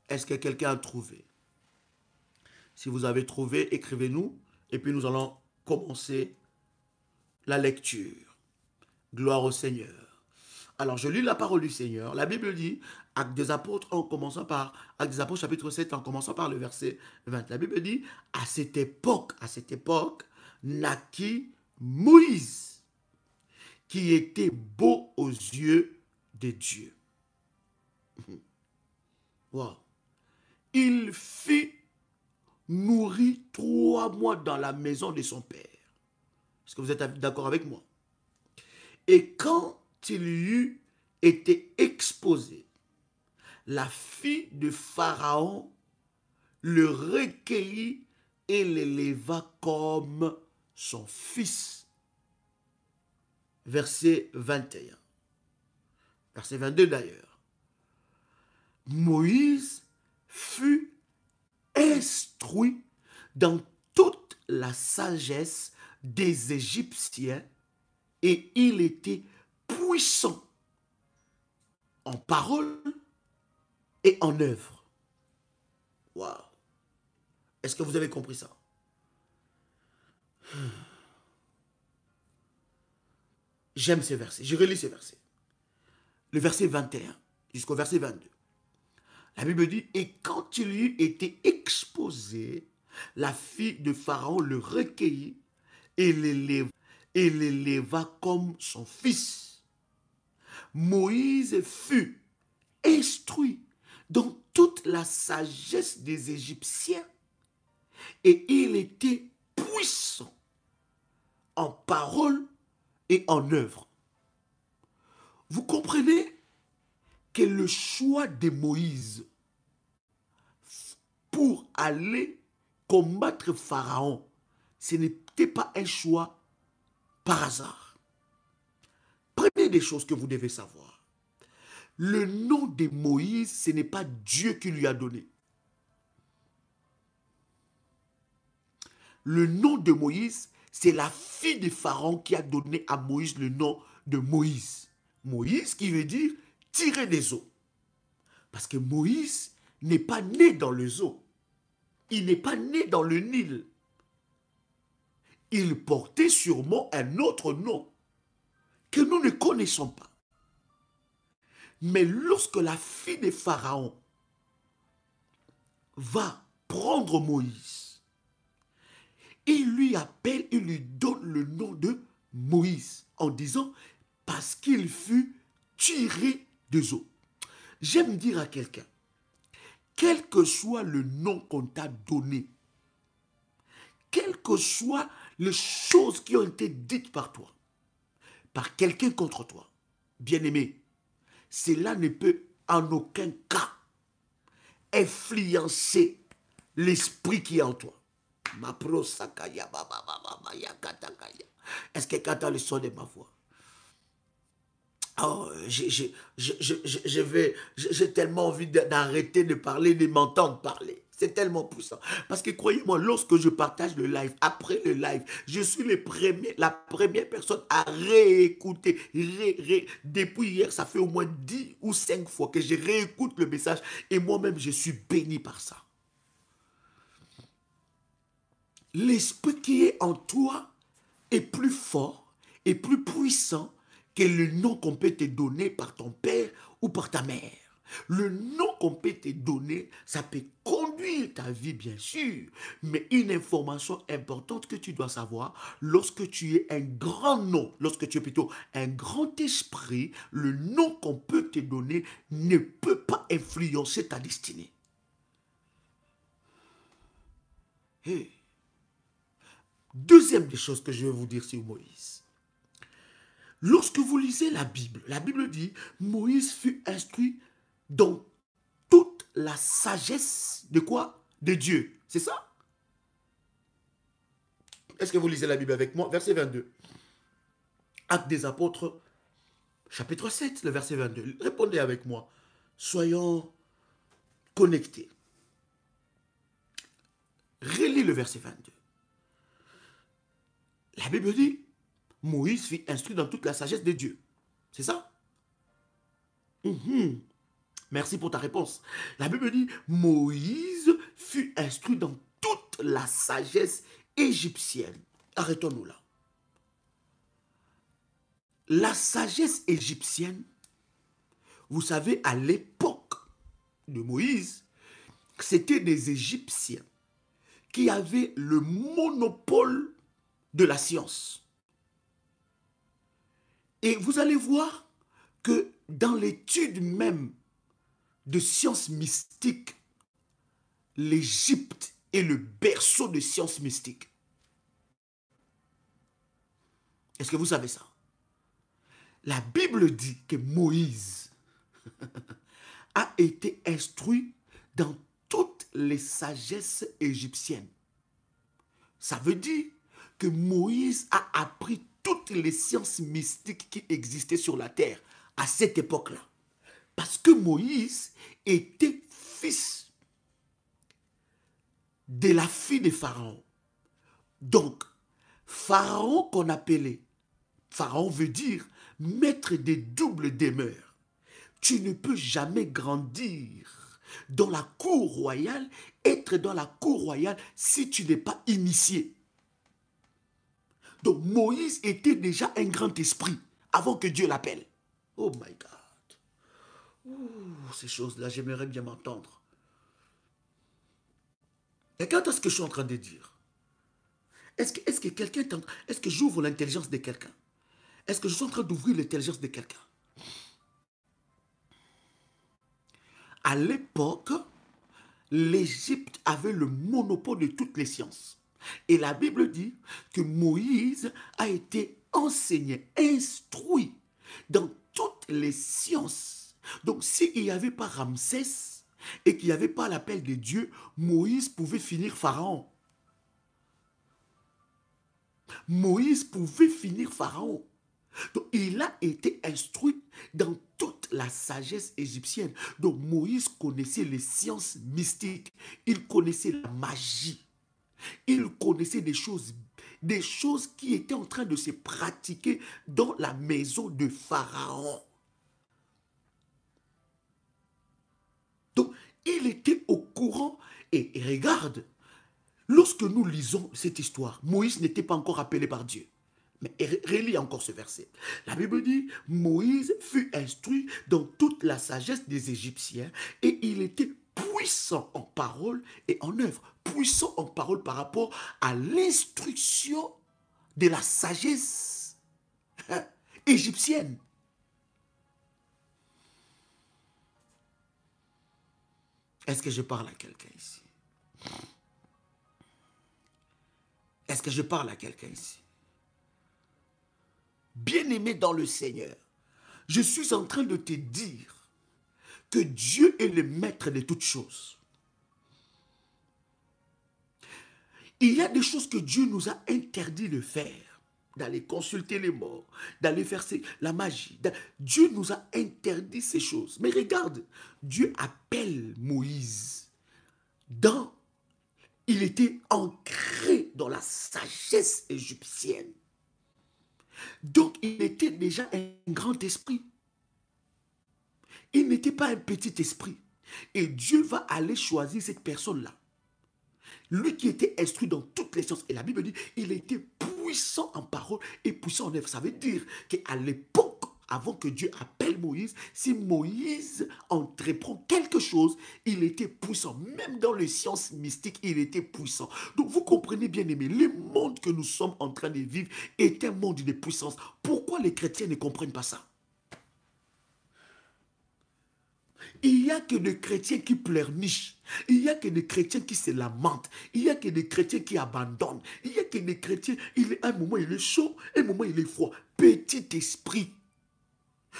Est-ce que quelqu'un a trouvé? Si vous avez trouvé, écrivez-nous, et puis nous allons commencer la lecture. Gloire au Seigneur. Alors, je lis la parole du Seigneur. La Bible dit, Actes des Apôtres, en commençant par, Actes des Apôtres, chapitre 7, en commençant par le verset 20. La Bible dit, à cette époque, naquit Moïse, qui était beau aux yeux de Dieu. Wow. Il fut nourri 3 mois dans la maison de son père. Est-ce que vous êtes d'accord avec moi? Et quand il eut été exposé, la fille de Pharaon le recueillit et l'éleva comme son fils. Verset 21. Verset 22 d'ailleurs. Moïse fut instruit dans toute la sagesse des Égyptiens et il était puissant en parole et en œuvre. Waouh! Est-ce que vous avez compris ça? J'aime ces versets. Je relis ces versets. Le verset 21 jusqu'au verset 22. La Bible dit, et quand il eut été exposé, la fille de Pharaon le recueillit et l'éleva comme son fils. Moïse fut instruit dans toute la sagesse des Égyptiens et il était puissant en parole et en œuvre. Vous comprenez que le choix de Moïse pour aller combattre Pharaon, ce n'était pas un choix par hasard. Première des choses que vous devez savoir, le nom de Moïse, ce n'est pas Dieu qui lui a donné. Le nom de Moïse, c'est la fille de Pharaon qui a donné à Moïse le nom de Moïse. Moïse qui veut dire tirer des eaux. Parce que Moïse n'est pas né dans les eaux. Il n'est pas né dans le Nil. Il portait sûrement un autre nom que nous ne connaissons pas. Mais lorsque la fille de Pharaon va prendre Moïse, il lui appelle, il lui donne le nom de Moïse en disant parce qu'il fut tiré des eaux. J'aime dire à quelqu'un, quel que soit le nom qu'on t'a donné, quelles que soient les choses qui ont été dites par toi, par quelqu'un contre toi, bien-aimé, cela ne peut en aucun cas influencer l'esprit qui est en toi. Est-ce que quand tu as le son de ma voix? Oh, j'ai tellement envie d'arrêter de parler, de m'entendre parler. C'est tellement puissant. Parce que croyez-moi, lorsque je partage le live, après le live, je suis la première personne à réécouter. Depuis hier, ça fait au moins 10 ou 5 fois que je réécoute le message. Et moi-même, je suis béni par ça. L'esprit qui est en toi est plus fort et plus puissant que le nom qu'on peut te donner par ton père ou par ta mère. Le nom qu'on peut te donner, ça peut conduire ta vie, bien sûr, mais une information importante que tu dois savoir, lorsque tu es un grand nom, lorsque tu es plutôt un grand esprit, le nom qu'on peut te donner ne peut pas influencer ta destinée. Hey. Deuxième des choses que je vais vous dire sur Moïse. Lorsque vous lisez la Bible dit, Moïse fut instruit dans toute la sagesse de quoi? De Dieu. C'est ça? Est-ce que vous lisez la Bible avec moi? Verset 22. Actes des Apôtres, chapitre 7, le verset 22. Répondez avec moi. Soyons connectés. Relis le verset 22. La Bible dit, Moïse fut instruit dans toute la sagesse de Dieu. C'est ça? Mhm. Merci pour ta réponse. La Bible dit, Moïse fut instruit dans toute la sagesse égyptienne. Arrêtons-nous là. La sagesse égyptienne, vous savez, à l'époque de Moïse, c'était des Égyptiens qui avaient le monopole de la science. Et vous allez voir que dans l'étude même de sciences mystiques, l'Égypte est le berceau de sciences mystiques. Est-ce que vous savez ça? La Bible dit que Moïse a été instruit dans toutes les sagesses égyptiennes. Ça veut dire que Moïse a appris toutes les sciences mystiques qui existaient sur la terre à cette époque-là. Parce que Moïse était fils de la fille de Pharaon. Donc, Pharaon qu'on appelait, Pharaon veut dire maître des doubles demeures. Tu ne peux jamais grandir dans la cour royale, être dans la cour royale si tu n'es pas initié. Donc Moïse était déjà un grand esprit avant que Dieu l'appelle. Oh my God. Ouh, ces choses-là, j'aimerais bien m'entendre. Regarde ce que je suis en train de dire. Est-ce que quelqu'un t'entend? Est-ce que j'ouvre l'intelligence de quelqu'un? Est-ce que je suis en train d'ouvrir l'intelligence de quelqu'un? À l'époque, l'Égypte avait le monopole de toutes les sciences. Et la Bible dit que Moïse a été enseigné, instruit dans toutes les sciences. Donc s'il n'y avait pas Ramsès et qu'il n'y avait pas l'appel de Dieu, Moïse pouvait finir Pharaon. Moïse pouvait finir Pharaon. Donc, il a été instruit dans toute la sagesse égyptienne. Donc, Moïse connaissait les sciences mystiques. Il connaissait la magie. Il connaissait des choses qui étaient en train de se pratiquer dans la maison de Pharaon. Donc, il était au courant. Et regarde, lorsque nous lisons cette histoire, Moïse n'était pas encore appelé par Dieu. Mais relis encore ce verset. La Bible dit, Moïse fut instruit dans toute la sagesse des Égyptiens et il était puissant en parole et en œuvre. Puissant en parole par rapport à l'instruction de la sagesse égyptienne. Est-ce que je parle à quelqu'un ici? Est-ce que je parle à quelqu'un ici? Bien-aimé dans le Seigneur, je suis en train de te dire que Dieu est le maître de toutes choses. Il y a des choses que Dieu nous a interdit de faire, d'aller consulter les morts, d'aller faire la magie. Dieu nous a interdit ces choses. Mais regarde, Dieu appelle Moïse il était ancré dans la sagesse égyptienne. Donc, il était déjà un grand esprit. Il n'était pas un petit esprit. Et Dieu va aller choisir cette personne-là. Lui qui était instruit dans toutes les sciences. Et la Bible dit, il était puissant en parole et puissant en œuvre. Ça veut dire qu'à l'époque, avant que Dieu appelle Moïse, si Moïse entreprend quelque chose, il était puissant. Même dans les sciences mystiques, il était puissant. Donc vous comprenez bien aimé, le monde que nous sommes en train de vivre est un monde de puissance. Pourquoi les chrétiens ne comprennent pas ça? Il n'y a que des chrétiens qui pleurnichent. Il n'y a que des chrétiens qui se lamentent. Il n'y a que des chrétiens qui abandonnent. Il n'y a que des chrétiens, un moment il est chaud, un moment il est froid. Petit esprit.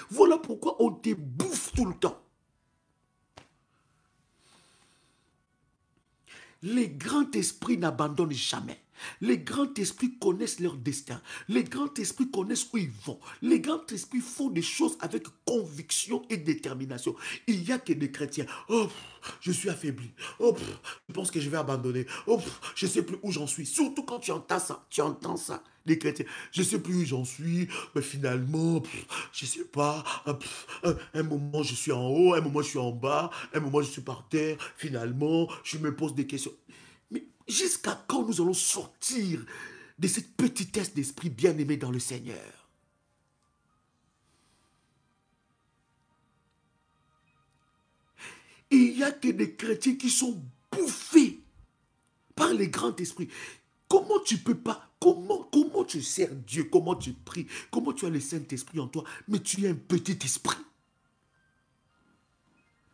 Voilà pourquoi on te bouffe tout le temps. Les grands esprits n'abandonnent jamais. Les grands esprits connaissent leur destin. Les grands esprits connaissent où ils vont. Les grands esprits font des choses avec conviction et détermination. Il n'y a que des chrétiens. Oh, je suis affaibli. Oh, je pense que je vais abandonner. Oh, je ne sais plus où j'en suis. Surtout quand tu entends ça. Tu entends ça, les chrétiens. Je ne sais plus où j'en suis. Mais finalement, je ne sais pas. Un moment, je suis en haut. Un moment, je suis en bas. Un moment, je suis par terre. Finalement, je me pose des questions. Mais jusqu'à quand nous allons sortir de cette petitesse d'esprit bien-aimé dans le Seigneur? Il n'y a que des chrétiens qui sont bouffés par les grands esprits. Comment tu peux pas, comment tu sers Dieu, comment tu pries, comment tu as le Saint-Esprit en toi, mais tu es un petit esprit.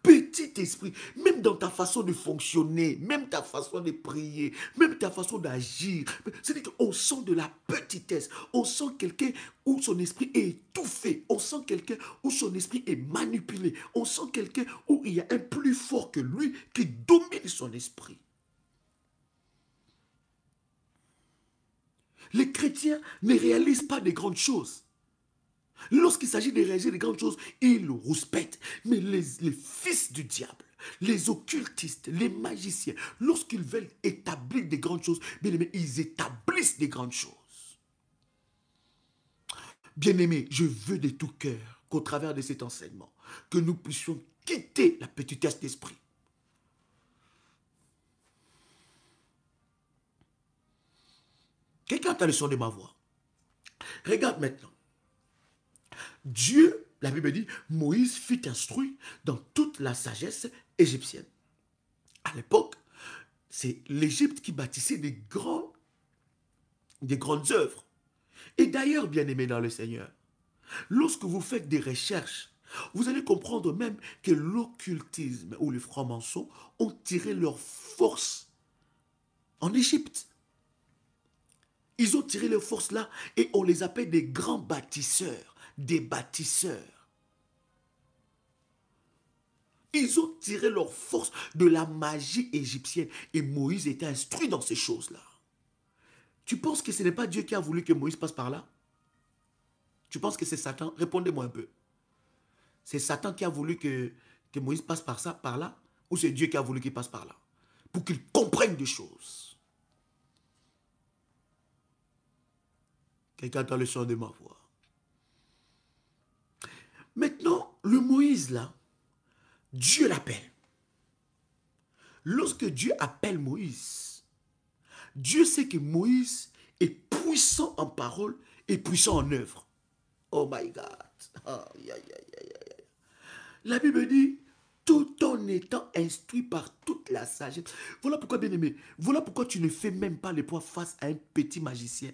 Petit esprit, même dans ta façon de fonctionner, même ta façon de prier, même ta façon d'agir. C'est-à-dire qu'on sent de la petitesse. On sent quelqu'un où son esprit est étouffé. On sent quelqu'un où son esprit est manipulé. On sent quelqu'un où il y a un plus fort que lui qui domine son esprit. Les chrétiens ne réalisent pas de grandes choses. Lorsqu'il s'agit de réaliser des grandes choses, ils rouspètent. Mais les fils du diable, les occultistes, les magiciens, lorsqu'ils veulent établir des grandes choses, bien aimés, ils établissent des grandes choses. Bien-aimés, je veux de tout cœur qu'au travers de cet enseignement, que nous puissions quitter la petitesse d'esprit. Quelqu'un a le son de ma voix. Regarde maintenant. Dieu, la Bible dit, Moïse fut instruit dans toute la sagesse égyptienne. À l'époque, c'est l'Égypte qui bâtissait des grandes œuvres. Et d'ailleurs, bien-aimés dans le Seigneur, lorsque vous faites des recherches, vous allez comprendre même que l'occultisme ou les francs-maçons ont tiré leur force en Égypte. Ils ont tiré leur force là et on les appelle des grands bâtisseurs, des bâtisseurs. Ils ont tiré leur force de la magie égyptienne et Moïse était instruit dans ces choses-là. Tu penses que ce n'est pas Dieu qui a voulu que Moïse passe par là? Tu penses que c'est Satan? Répondez-moi un peu. C'est Satan qui a voulu que Moïse passe par ça, par là? Ou c'est Dieu qui a voulu qu'il passe par là? Pour qu'il comprenne des choses. Quelqu'un entend le son de ma voix. Maintenant, le Moïse là, Dieu l'appelle. Lorsque Dieu appelle Moïse, Dieu sait que Moïse est puissant en parole et puissant en œuvre. Oh my God. Aïe, aïe, aïe, aïe, aïe. La Bible dit, tout en étant instruit par toute la sagesse. Voilà pourquoi, bien-aimé, voilà pourquoi tu ne fais même pas le poids face à un petit magicien.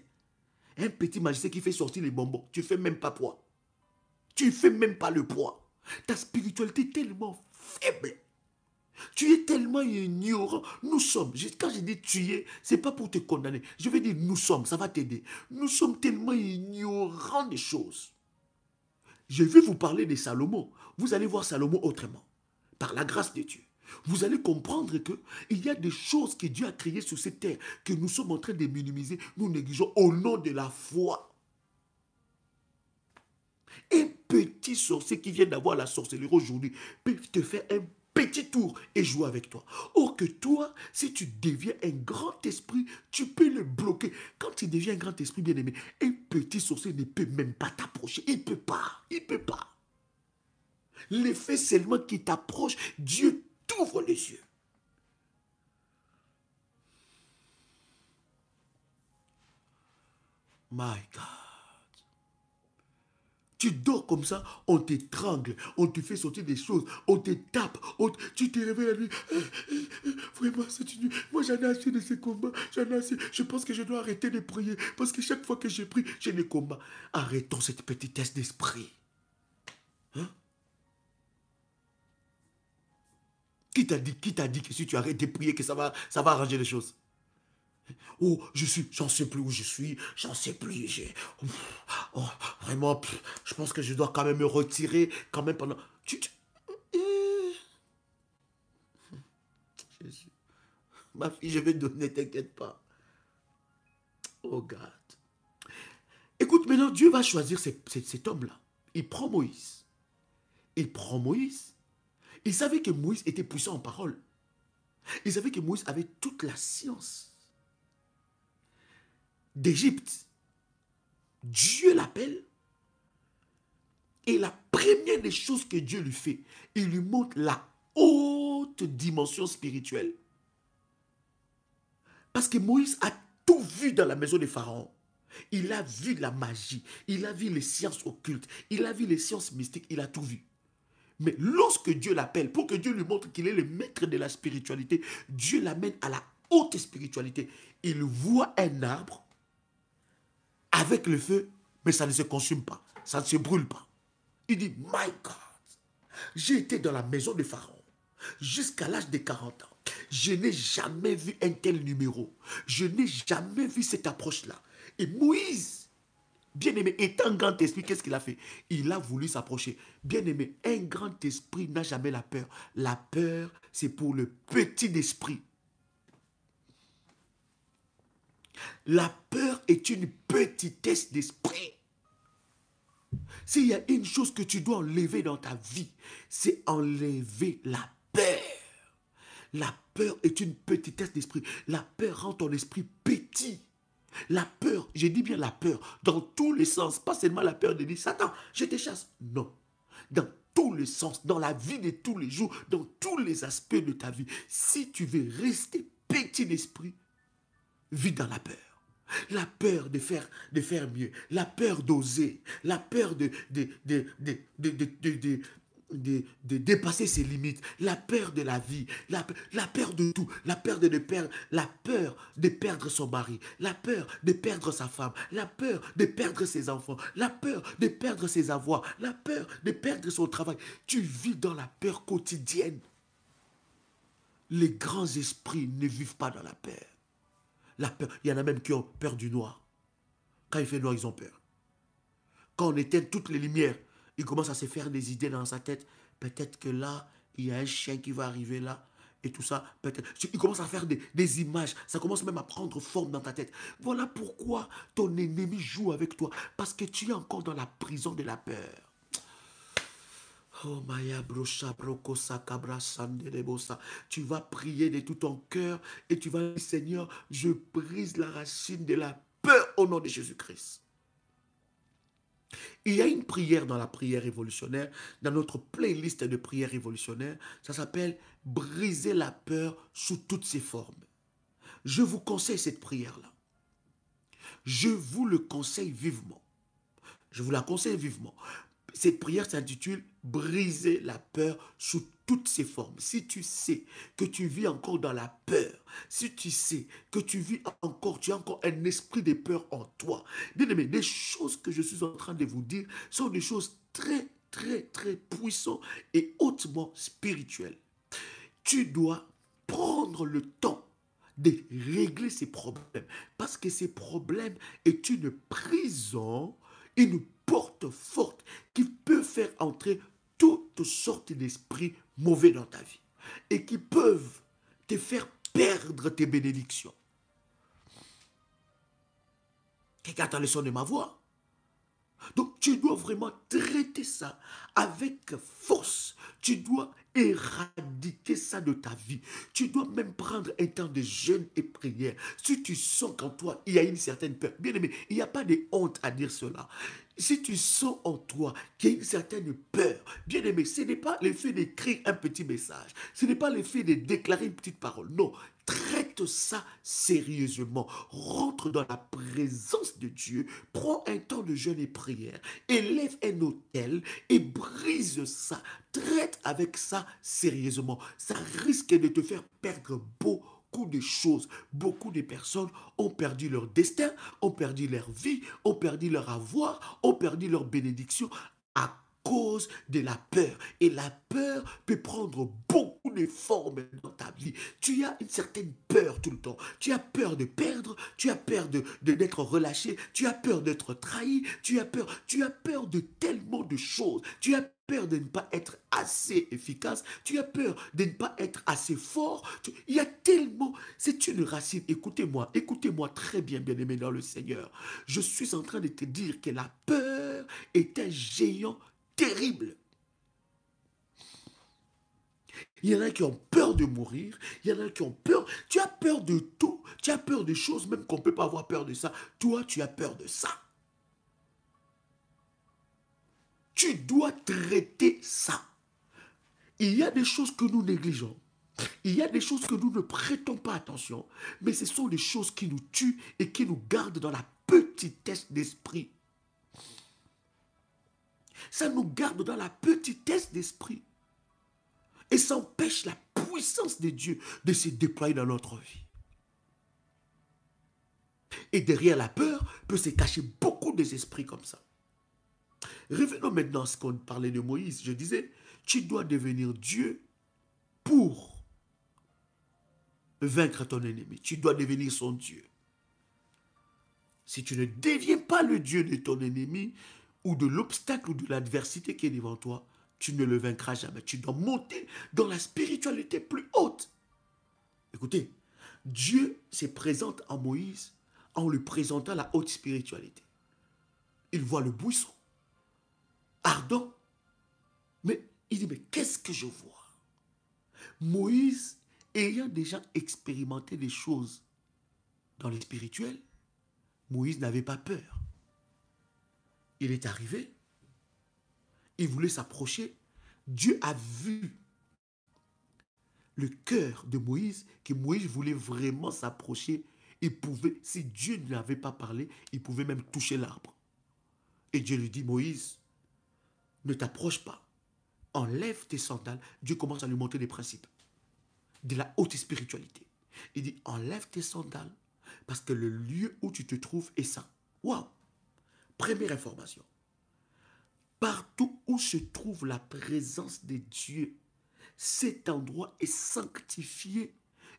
Un petit magicien qui fait sortir les bonbons. Tu ne fais même pas poids. Tu ne fais même pas le poids. Ta spiritualité est tellement faible. Tu es tellement ignorant. Nous sommes, quand je dis tu es, ce n'est pas pour te condamner. Je vais dire nous sommes, ça va t'aider. Nous sommes tellement ignorants des choses. Je vais vous parler de Salomon. Vous allez voir Salomon autrement. Par la grâce de Dieu. Vous allez comprendre qu'il y a des choses que Dieu a créées sur cette terre que nous sommes en train de minimiser, nous négligeons au nom de la foi. Un petit sorcier qui vient d'avoir la sorcellerie aujourd'hui peut te faire un petit tour et jouer avec toi. Or que toi, si tu deviens un grand esprit, tu peux le bloquer. Quand tu deviens un grand esprit bien-aimé, un petit sorcier ne peut même pas t'approcher. Il ne peut pas. Il ne peut pas. L'effet seulement qui t'approche, Dieu t'ouvre les yeux. My God. Tu dors comme ça, on t'étrangle, on te fait sortir des choses, on te tape, tu te réveilles la nuit. Vraiment, c'est une nuit. Moi, j'en ai assez de ces combats. J'en ai assez. Je pense que je dois arrêter de prier. Parce que chaque fois que je prie, j'ai des combats. Arrêtons cette petitesse d'esprit. Hein? Qui t'a dit que si tu arrêtes de prier, que ça va arranger les choses? Oh, j'en sais plus où je suis, j'en sais plus. Oh, vraiment, je pense que je dois quand même me retirer, quand même pendant. Jésus. Ma fille, je vais te donner, t'inquiète pas. Oh God. Écoute, maintenant, Dieu va choisir cet homme-là. Il prend Moïse. Il prend Moïse. Il savait que Moïse était puissant en parole. Il savait que Moïse avait toute la science d'Égypte. Dieu l'appelle. Et la première des choses que Dieu lui fait, il lui montre la haute dimension spirituelle. Parce que Moïse a tout vu dans la maison de Pharaon. Il a vu la magie, il a vu les sciences occultes, il a vu les sciences mystiques, il a tout vu. Mais lorsque Dieu l'appelle, pour que Dieu lui montre qu'il est le maître de la spiritualité, Dieu l'amène à la haute spiritualité. Il voit un arbre avec le feu, mais ça ne se consume pas, ça ne se brûle pas. Il dit, my God, j'ai été dans la maison de Pharaon jusqu'à l'âge de 40 ans. Je n'ai jamais vu un tel numéro. Je n'ai jamais vu cette approche-là. Et Moïse, bien-aimé, étant un grand esprit, qu'est-ce qu'il a fait? Il a voulu s'approcher. Bien-aimé, un grand esprit n'a jamais la peur. La peur, c'est pour le petit esprit. La peur est une petitesse d'esprit. S'il y a une chose que tu dois enlever dans ta vie, c'est enlever la peur. La peur est une petitesse d'esprit. La peur rend ton esprit petit. La peur, je dis bien la peur, dans tous les sens, pas seulement la peur de dire, Satan, je te chasse. Non, dans tous les sens, dans la vie de tous les jours, dans tous les aspects de ta vie. Si tu veux rester petit d'esprit, vis dans la peur. La peur de faire mieux, la peur d'oser, la peur de dépasser ses limites, la peur de la vie, la peur de tout, la peur de perdre son mari, la peur de perdre sa femme, la peur de perdre ses enfants, la peur de perdre ses avoirs, la peur de perdre son travail. Tu vis dans la peur quotidienne. Les grands esprits ne vivent pas dans la peur. La peur, il y en a même qui ont peur du noir. Quand il fait noir, ils ont peur. Quand on éteint toutes les lumières, il commence à se faire des idées dans sa tête. Peut-être que là, il y a un chien qui va arriver là. Et tout ça, peut-être. Il commence à faire des images. Ça commence même à prendre forme dans ta tête. Voilà pourquoi ton ennemi joue avec toi. Parce que tu es encore dans la prison de la peur. Oh Maya brocha broko sakabra sandelebosa. Tu vas prier de tout ton cœur et tu vas dire, Seigneur, je brise la racine de la peur au nom de Jésus-Christ. Il y a une prière dans la prière révolutionnaire, dans notre playlist de prières révolutionnaires, ça s'appelle « Briser la peur sous toutes ses formes ». Je vous conseille cette prière-là. Je vous le conseille vivement. Je vous la conseille vivement. Cette prière s'intitule « Briser la peur sous toutes ses formes ». Si tu sais que tu vis encore dans la peur, si tu sais que tu as encore un esprit de peur en toi, bien aimé, les choses que je suis en train de vous dire sont des choses très, très, très puissantes et hautement spirituelles. Tu dois prendre le temps de régler ces problèmes, parce que ces problèmes est une prison, une porte forte qui peut faire entrer toutes sortes d'esprits mauvais dans ta vie et qui peuvent te faire perdre tes bénédictions. Quelqu'un entend le son de ma voix? Donc tu dois vraiment traiter ça avec force. Tu dois éradiquer ça de ta vie. Tu dois même prendre un temps de jeûne et prière. Si tu sens qu'en toi, il y a une certaine peur. Bien aimé, il n'y a pas de honte à dire cela. Si tu sens en toi qu'il y a une certaine peur, bien aimé, ce n'est pas le fait d'écrire un petit message. Ce n'est pas le fait de déclarer une petite parole. Non, traite ça sérieusement. Rentre dans la présence de Dieu. Prends un temps de jeûne et prière. Élève un autel et brise ça. Traite avec ça sérieusement. Ça risque de te faire perdre beaucoup de choses. Beaucoup de personnes ont perdu leur destin, ont perdu leur vie, ont perdu leur avoir, ont perdu leur bénédiction à cause de la peur. Et la peur peut prendre beaucoup de formes dans ta vie. Tu as une certaine peur tout le temps. Tu as peur de perdre, tu as peur d'être relâché, tu as peur d'être trahi, tu as peur de tellement de choses. Tu as peur de ne pas être assez efficace, tu as peur de ne pas être assez fort. Il y a tellement, c'est une racine. Écoutez-moi, écoutez-moi très bien, bien-aimé dans le Seigneur. Je suis en train de te dire que la peur est un géant terrible. Il y en a qui ont peur de mourir, il y en a qui ont peur. Tu as peur de tout, tu as peur des choses même qu'on ne peut pas avoir peur de ça. Toi, tu as peur de ça. Tu dois traiter ça. Il y a des choses que nous négligeons. Il y a des choses que nous ne prêtons pas attention, mais ce sont des choses qui nous tuent et qui nous gardent dans la petitesse d'esprit. Ça nous garde dans la petitesse d'esprit. Et ça empêche la puissance de Dieu de se déployer dans notre vie. Et derrière la peur peut se cacher beaucoup des esprits comme ça. Revenons maintenant à ce qu'on parlait de Moïse. Je disais, tu dois devenir Dieu pour vaincre ton ennemi. Tu dois devenir son Dieu. Si tu ne deviens pas le Dieu de ton ennemi, ou de l'obstacle ou de l'adversité qui est devant toi, tu ne le vaincras jamais. Tu dois monter dans la spiritualité plus haute. Écoutez, Dieu se présente à Moïse en lui présentant la haute spiritualité. Il voit le buisson ardent, mais il dit, mais qu'est-ce que je vois? Moïse, ayant déjà expérimenté des choses dans le spirituel, Moïse n'avait pas peur. Il est arrivé, il voulait s'approcher. Dieu a vu le cœur de Moïse, que Moïse voulait vraiment s'approcher. Il pouvait, si Dieu n'avait pas parlé, il pouvait même toucher l'arbre. Et Dieu lui dit, Moïse, ne t'approche pas. Enlève tes sandales. Dieu commence à lui montrer des principes de la haute spiritualité. Il dit, enlève tes sandales parce que le lieu où tu te trouves est saint. Waouh! Première information. Partout où se trouve la présence de Dieu, cet endroit est sanctifié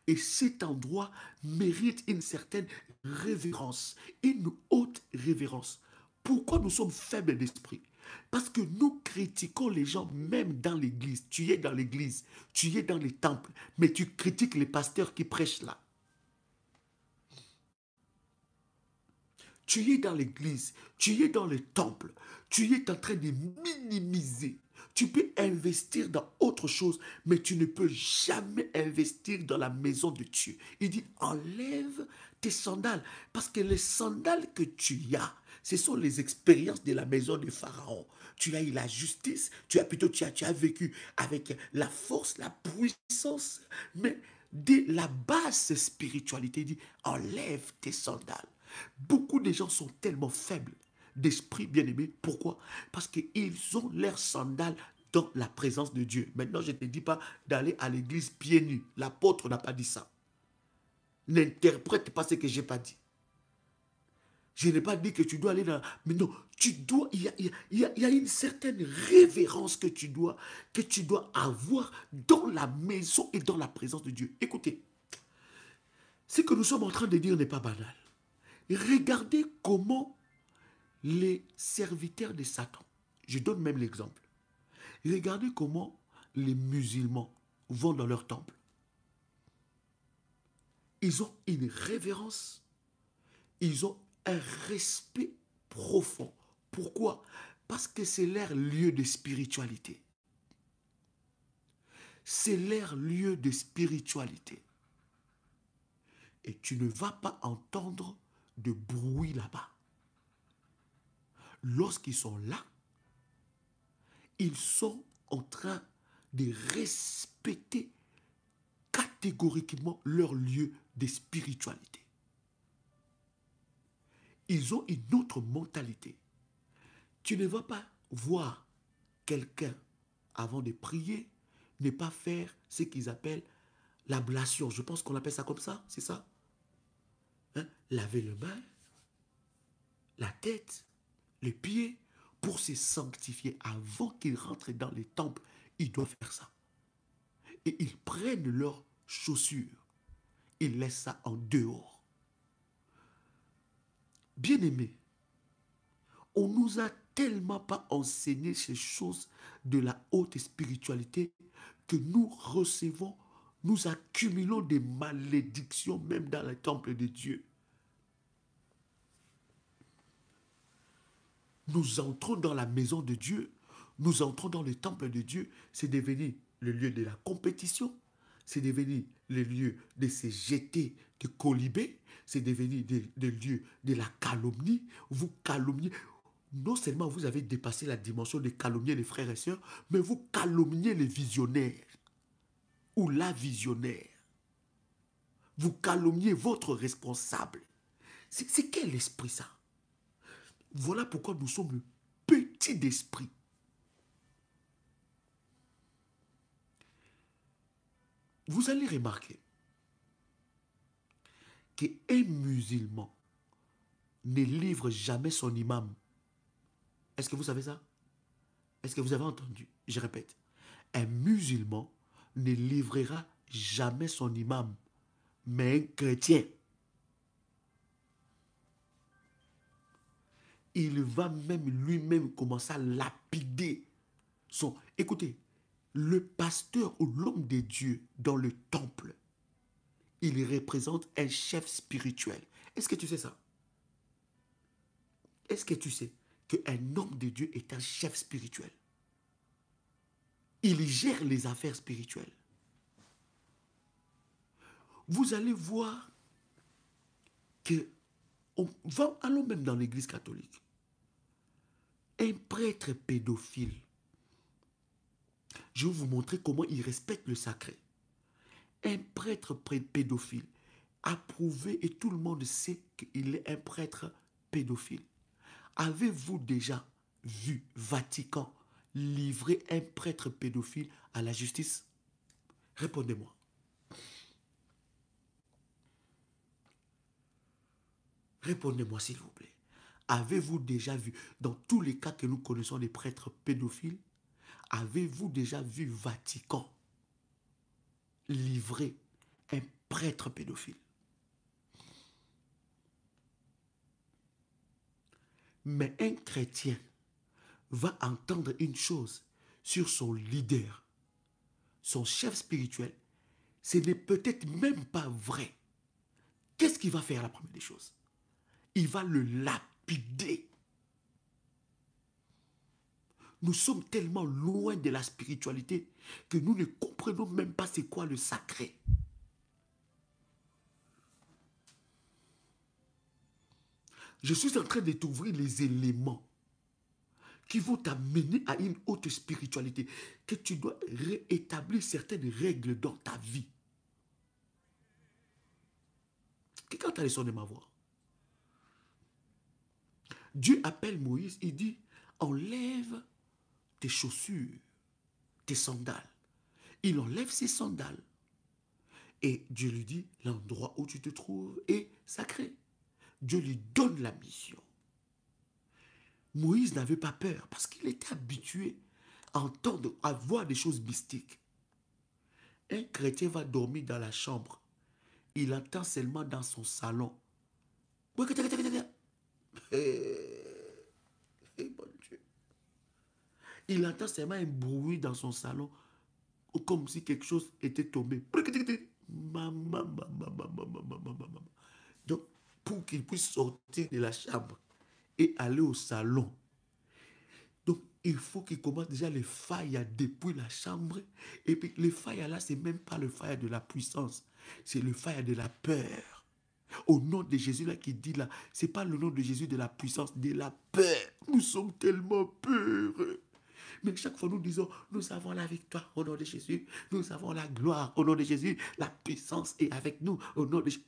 et cet endroit mérite une certaine révérence, une haute révérence. Pourquoi nous sommes faibles d'esprit? Parce que nous critiquons les gens même dans l'église. Tu es dans l'église, tu es dans les temples, mais tu critiques les pasteurs qui prêchent là. Tu es dans l'église, tu es dans le temple, tu es en train de minimiser. Tu peux investir dans autre chose, mais tu ne peux jamais investir dans la maison de Dieu. Il dit, enlève tes sandales, parce que les sandales que tu as, ce sont les expériences de la maison de Pharaon. Tu as eu la justice, tu as vécu avec la force, la puissance, mais de la basse spiritualité, il dit, enlève tes sandales. Beaucoup de gens sont tellement faibles d'esprit, bien-aimé. Pourquoi? Parce qu'ils ont leurs sandales dans la présence de Dieu. Maintenant, je ne te dis pas d'aller à l'église pieds nus. L'apôtre n'a pas dit ça. N'interprète pas ce que je n'ai pas dit. Je n'ai pas dit que tu dois aller dans... Mais non, tu dois... Il y a une certaine révérence que tu dois avoir dans la maison et dans la présence de Dieu. Écoutez, ce que nous sommes en train de dire n'est pas banal. Regardez comment les serviteurs de Satan, je donne même l'exemple, regardez comment les musulmans vont dans leur temple. Ils ont une révérence, ils ont un respect profond. Pourquoi? Parce que c'est leur lieu de spiritualité. C'est leur lieu de spiritualité. Et tu ne vas pas entendre de bruit là-bas. Lorsqu'ils sont là, ils sont en train de respecter catégoriquement leur lieu de spiritualité. Ils ont une autre mentalité. Tu ne vas pas voir quelqu'un avant de prier ne pas faire ce qu'ils appellent l'ablation. Je pense qu'on appelle ça comme ça, c'est ça? Hein? Laver les mains, la tête, les pieds, pour se sanctifier. Avant qu'ils rentrent dans les temples, ils doivent faire ça. Et ils prennent leurs chaussures. Ils laissent ça en dehors. Bien-aimés, on nous a tellement pas enseigné ces choses de la haute spiritualité que nous recevons, nous accumulons des malédictions même dans le temple de Dieu. Nous entrons dans la maison de Dieu, nous entrons dans le temple de Dieu, c'est devenu le lieu de la compétition, c'est devenu le lieu de se jeter de colibés, c'est devenu le lieu de la calomnie. Vous calomniez. Non seulement vous avez dépassé la dimension de calomnier les frères et sœurs, mais vous calomniez les visionnaires ou la visionnaire. Vous calomniez votre responsable. C'est quel esprit ça? Voilà pourquoi nous sommes petits d'esprit. Vous allez remarquer qu'un musulman ne livre jamais son imam. Est-ce que vous savez ça? Est-ce que vous avez entendu? Je répète. Un musulman ne livrera jamais son imam, mais un chrétien. Il va même lui-même commencer à lapider son... Écoutez, le pasteur ou l'homme de Dieu dans le temple, il représente un chef spirituel. Est-ce que tu sais ça? Est-ce que tu sais qu'un homme de Dieu est un chef spirituel? Il gère les affaires spirituelles. Vous allez voir que, allons même dans l'église catholique, un prêtre pédophile, je vais vous montrer comment il respecte le sacré. Un prêtre pédophile, approuvé, et tout le monde sait qu'il est un prêtre pédophile. Avez-vous déjà vu Vatican livrer un prêtre pédophile à la justice? Répondez-moi. Répondez-moi s'il vous plaît. Avez-vous déjà vu, dans tous les cas que nous connaissons des prêtres pédophiles, avez-vous déjà vu Vatican livrer un prêtre pédophile? Mais un chrétien va entendre une chose sur son leader, son chef spirituel. Ce n'est peut-être même pas vrai. Qu'est-ce qu'il va faire la première des choses? Il va le lapider. Nous sommes tellement loin de la spiritualité que nous ne comprenons même pas c'est quoi le sacré. Je suis en train de t'ouvrir les éléments qui vont t'amener à une haute spiritualité, que tu dois réétablir certaines règles dans ta vie. Quelqu'un t'a sonné ma voix. Dieu appelle Moïse, il dit, enlève tes chaussures, tes sandales. Il enlève ses sandales. Et Dieu lui dit, l'endroit où tu te trouves est sacré. Dieu lui donne la mission. Moïse n'avait pas peur parce qu'il était habitué à entendre, à voir des choses mystiques. Un chrétien va dormir dans la chambre. Il entend seulement dans son salon. Mon Dieu. Il entend seulement un bruit dans son salon, comme si quelque chose était tombé. Donc, pour qu'il puisse sortir de la chambre et aller au salon, donc il faut qu'il commence déjà les failles depuis la chambre. Et puis les failles là, c'est même pas le faille de la puissance, c'est le faille de la peur. Au nom de Jésus là qui dit là, c'est pas le nom de Jésus de la puissance, de la peur. Nous sommes tellement peureux. Mais chaque fois nous disons, nous avons la victoire au nom de Jésus, nous avons la gloire au nom de Jésus, la puissance est avec nous au nom de Jésus.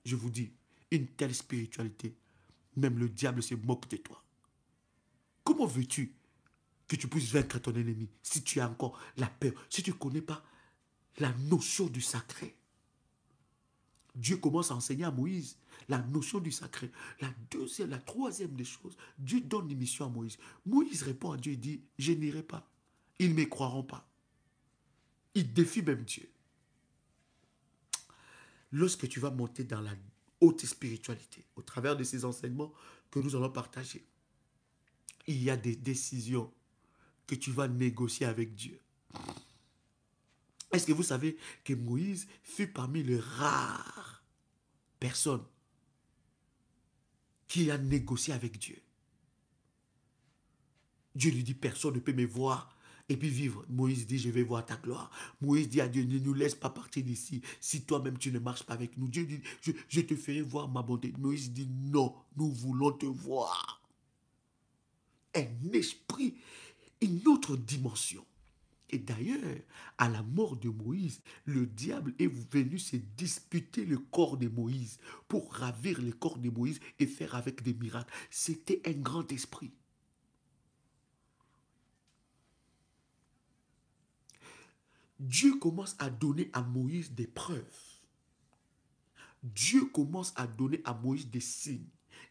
Je vous dis, une telle spiritualité, même le diable se moque de toi. Comment veux-tu que tu puisses vaincre ton ennemi si tu as encore la peur, si tu ne connais pas la notion du sacré? Dieu commence à enseigner à Moïse la notion du sacré. La troisième des choses, Dieu donne une mission à Moïse. Moïse répond à Dieu et dit, je n'irai pas. Ils ne me croiront pas. Il défie même Dieu. Lorsque tu vas monter dans la haute spiritualité, au travers de ces enseignements que nous allons partager, il y a des décisions que tu vas négocier avec Dieu. Est-ce que vous savez que Moïse fut parmi les rares personnes qui a négocié avec Dieu? Dieu lui dit, personne ne peut me voir et puis vivre. Moïse dit, je vais voir ta gloire. Moïse dit à Dieu, ne nous laisse pas partir d'ici si toi-même tu ne marches pas avec nous. Dieu dit, je te ferai voir ma bonté. Moïse dit, non, nous voulons te voir. Un esprit, une autre dimension. Et d'ailleurs, à la mort de Moïse, le diable est venu se disputer le corps de Moïse pour ravir le corps de Moïse et faire avec des miracles. C'était un grand esprit. Dieu commence à donner à Moïse des preuves. Dieu commence à donner à Moïse des signes.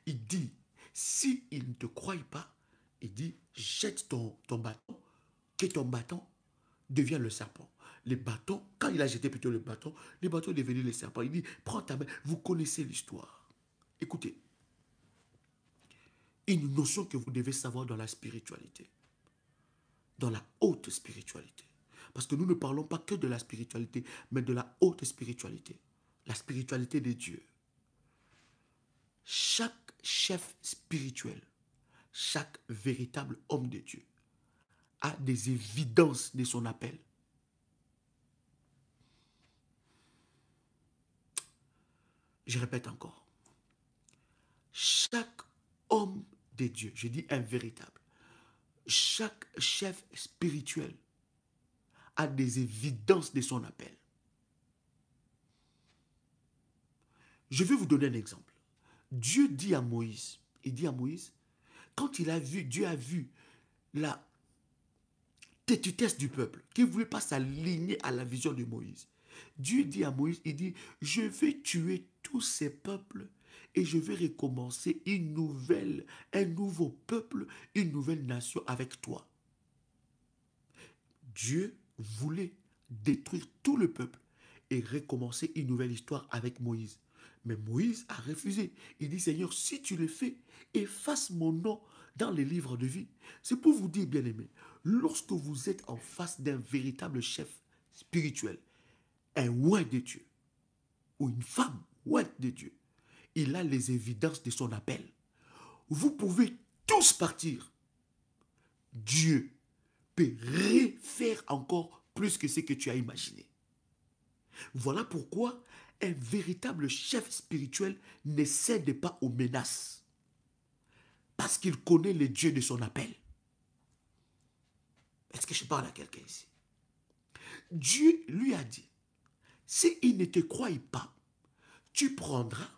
Il dit, si il ne te croit pas, il dit, jette ton bâton, que ton bâton devient le serpent. Les bâtons, quand il a jeté plutôt le bâton est devenu le serpent. Il dit, prends ta main, vous connaissez l'histoire. Écoutez, une notion que vous devez savoir dans la spiritualité, dans la haute spiritualité. Parce que nous ne parlons pas que de la spiritualité, mais de la haute spiritualité. La spiritualité des dieux. Chaque chef spirituel, chaque véritable homme de Dieu a des évidences de son appel. Je répète encore. Chaque homme de Dieu, je dis un véritable, chaque chef spirituel a des évidences de son appel. Je vais vous donner un exemple. Dieu dit à Moïse, il dit à Moïse, quand il a vu, Dieu a vu la têtutesse du peuple, qui ne voulait pas s'aligner à la vision de Moïse. Dieu dit à Moïse, il dit, je vais tuer tous ces peuples et je vais recommencer un nouveau peuple, une nouvelle nation avec toi. Dieu voulait détruire tout le peuple et recommencer une nouvelle histoire avec Moïse. Mais Moïse a refusé. Il dit, Seigneur, si tu le fais, efface mon nom dans les livres de vie. C'est pour vous dire, bien-aimés, lorsque vous êtes en face d'un véritable chef spirituel, un oint de Dieu, ou une femme ointe de Dieu, il a les évidences de son appel. Vous pouvez tous partir. Dieu peut refaire encore plus que ce que tu as imaginé. Voilà pourquoi un véritable chef spirituel ne cède pas aux menaces. Parce qu'il connaît le Dieu de son appel. Est-ce que je parle à quelqu'un ici? Dieu lui a dit, s'il ne te croit pas, tu prendras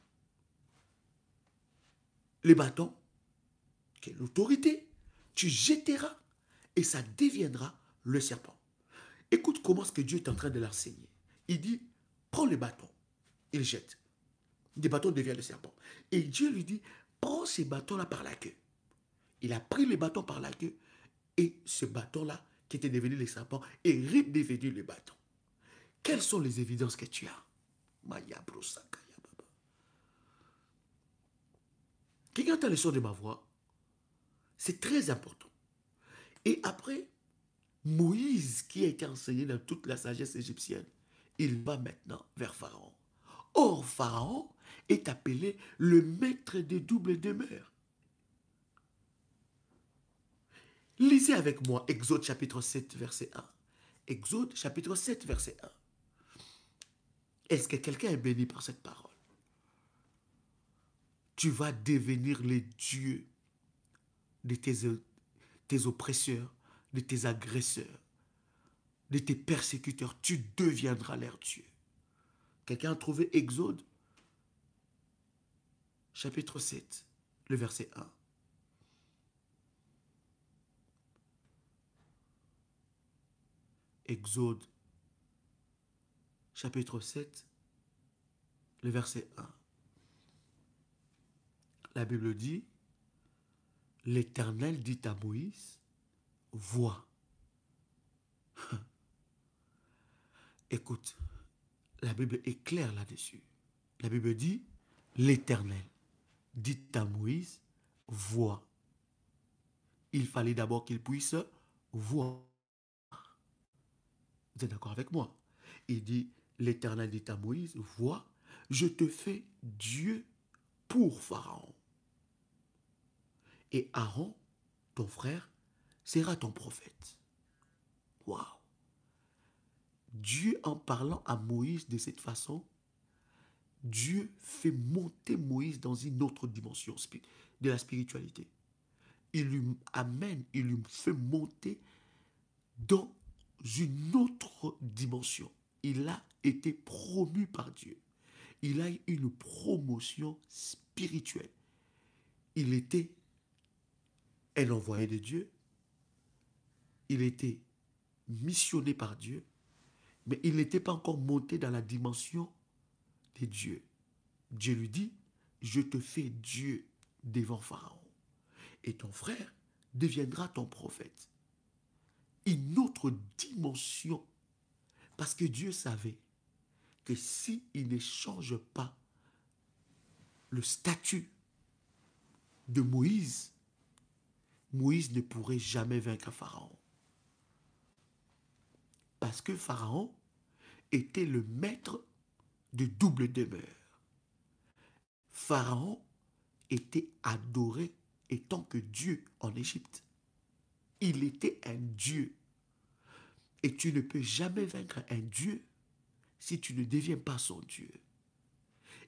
le bâton, qui est l'autorité, tu jetteras et ça deviendra le serpent. Écoute comment ce que Dieu est en train de l'enseigner. Il dit, prends le bâton. Il jette. Le bâton devient le serpent. Et Dieu lui dit, prends ce bâton-là par la queue. Il a pris le bâton par la queue et ce bâton-là, qui était devenu le serpent, est redevenu le bâton. Quelles sont les évidences que tu as? Qui entend le son de ma voix? C'est très important. Et après, Moïse, qui a été enseigné dans toute la sagesse égyptienne, il va maintenant vers Pharaon. Or, Pharaon est appelé le maître des doubles demeures. Lisez avec moi Exode chapitre 7, verset 1. Exode chapitre 7, verset 1. Est-ce que quelqu'un est béni par cette parole? Tu vas devenir le Dieu de tes oppresseurs, de tes agresseurs, de tes persécuteurs. Tu deviendras leur Dieu. Quelqu'un a trouvé Exode chapitre 7, le verset 1. Exode chapitre 7, le verset 1. La Bible dit, l'Éternel dit à Moïse, vois. Écoute, la Bible est claire là-dessus. La Bible dit, l'Éternel dit à Moïse, vois. il fallait d'abord qu'il puisse voir. Vous êtes d'accord avec moi? Il dit, l'Éternel dit à Moïse, vois, je te fais Dieu pour Pharaon. Et Aaron, ton frère, sera ton prophète. Waouh! Dieu, en parlant à Moïse de cette façon, Dieu fait monter Moïse dans une autre dimension de la spiritualité. Il lui amène, il lui fait monter dans une autre dimension. Il a été promu par Dieu. Il a eu une promotion spirituelle. Il était un envoyé de Dieu. Il était missionné par Dieu. Mais il n'était pas encore monté dans la dimension de Dieu. Dieu lui dit, je te fais Dieu devant Pharaon. Et ton frère deviendra ton prophète. Une autre dimension. Parce que Dieu savait que s'il ne change pas le statut de Moïse, Moïse ne pourrait jamais vaincre Pharaon. Parce que Pharaon était le maître de double demeure. Pharaon était adoré étant que Dieu en Égypte. Il était un Dieu. Et tu ne peux jamais vaincre un Dieu si tu ne deviens pas son Dieu.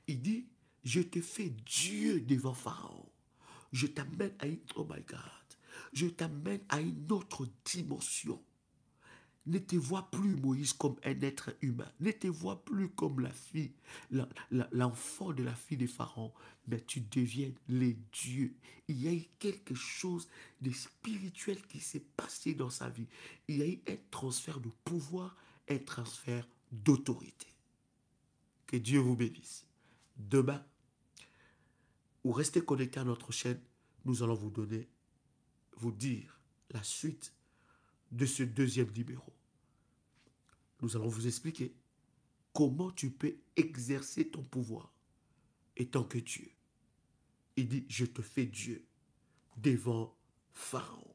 Il dit, je te fais Dieu devant Pharaon. Je t'amène à une, oh my God, je t'amène à une autre dimension. Ne te vois plus, Moïse, comme un être humain. Ne te vois plus comme la fille, l'enfant de la fille de Pharaon, mais tu deviens les dieux. Il y a eu quelque chose de spirituel qui s'est passé dans sa vie. Il y a eu un transfert de pouvoir, un transfert d'autorité. Que Dieu vous bénisse. Demain, ou restez connectés à notre chaîne, nous allons vous dire la suite de ce deuxième numéro. Nous allons vous expliquer comment tu peux exercer ton pouvoir étant que Dieu. Il dit, je te fais Dieu devant Pharaon.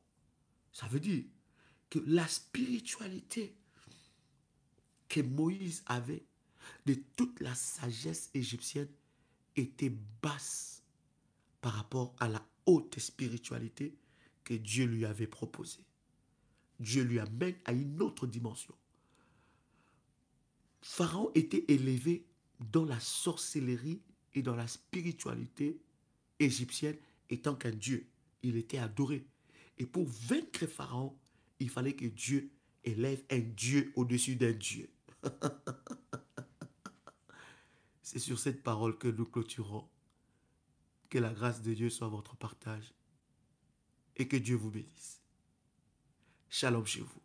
Ça veut dire que la spiritualité que Moïse avait de toute la sagesse égyptienne était basse par rapport à la haute spiritualité que Dieu lui avait proposée. Dieu lui amène à une autre dimension. Pharaon était élevé dans la sorcellerie et dans la spiritualité égyptienne étant qu'un dieu. Il était adoré. Et pour vaincre Pharaon, il fallait que Dieu élève un dieu au-dessus d'un dieu. C'est sur cette parole que nous clôturons. Que la grâce de Dieu soit votre partage et que Dieu vous bénisse. Shalom chez vous.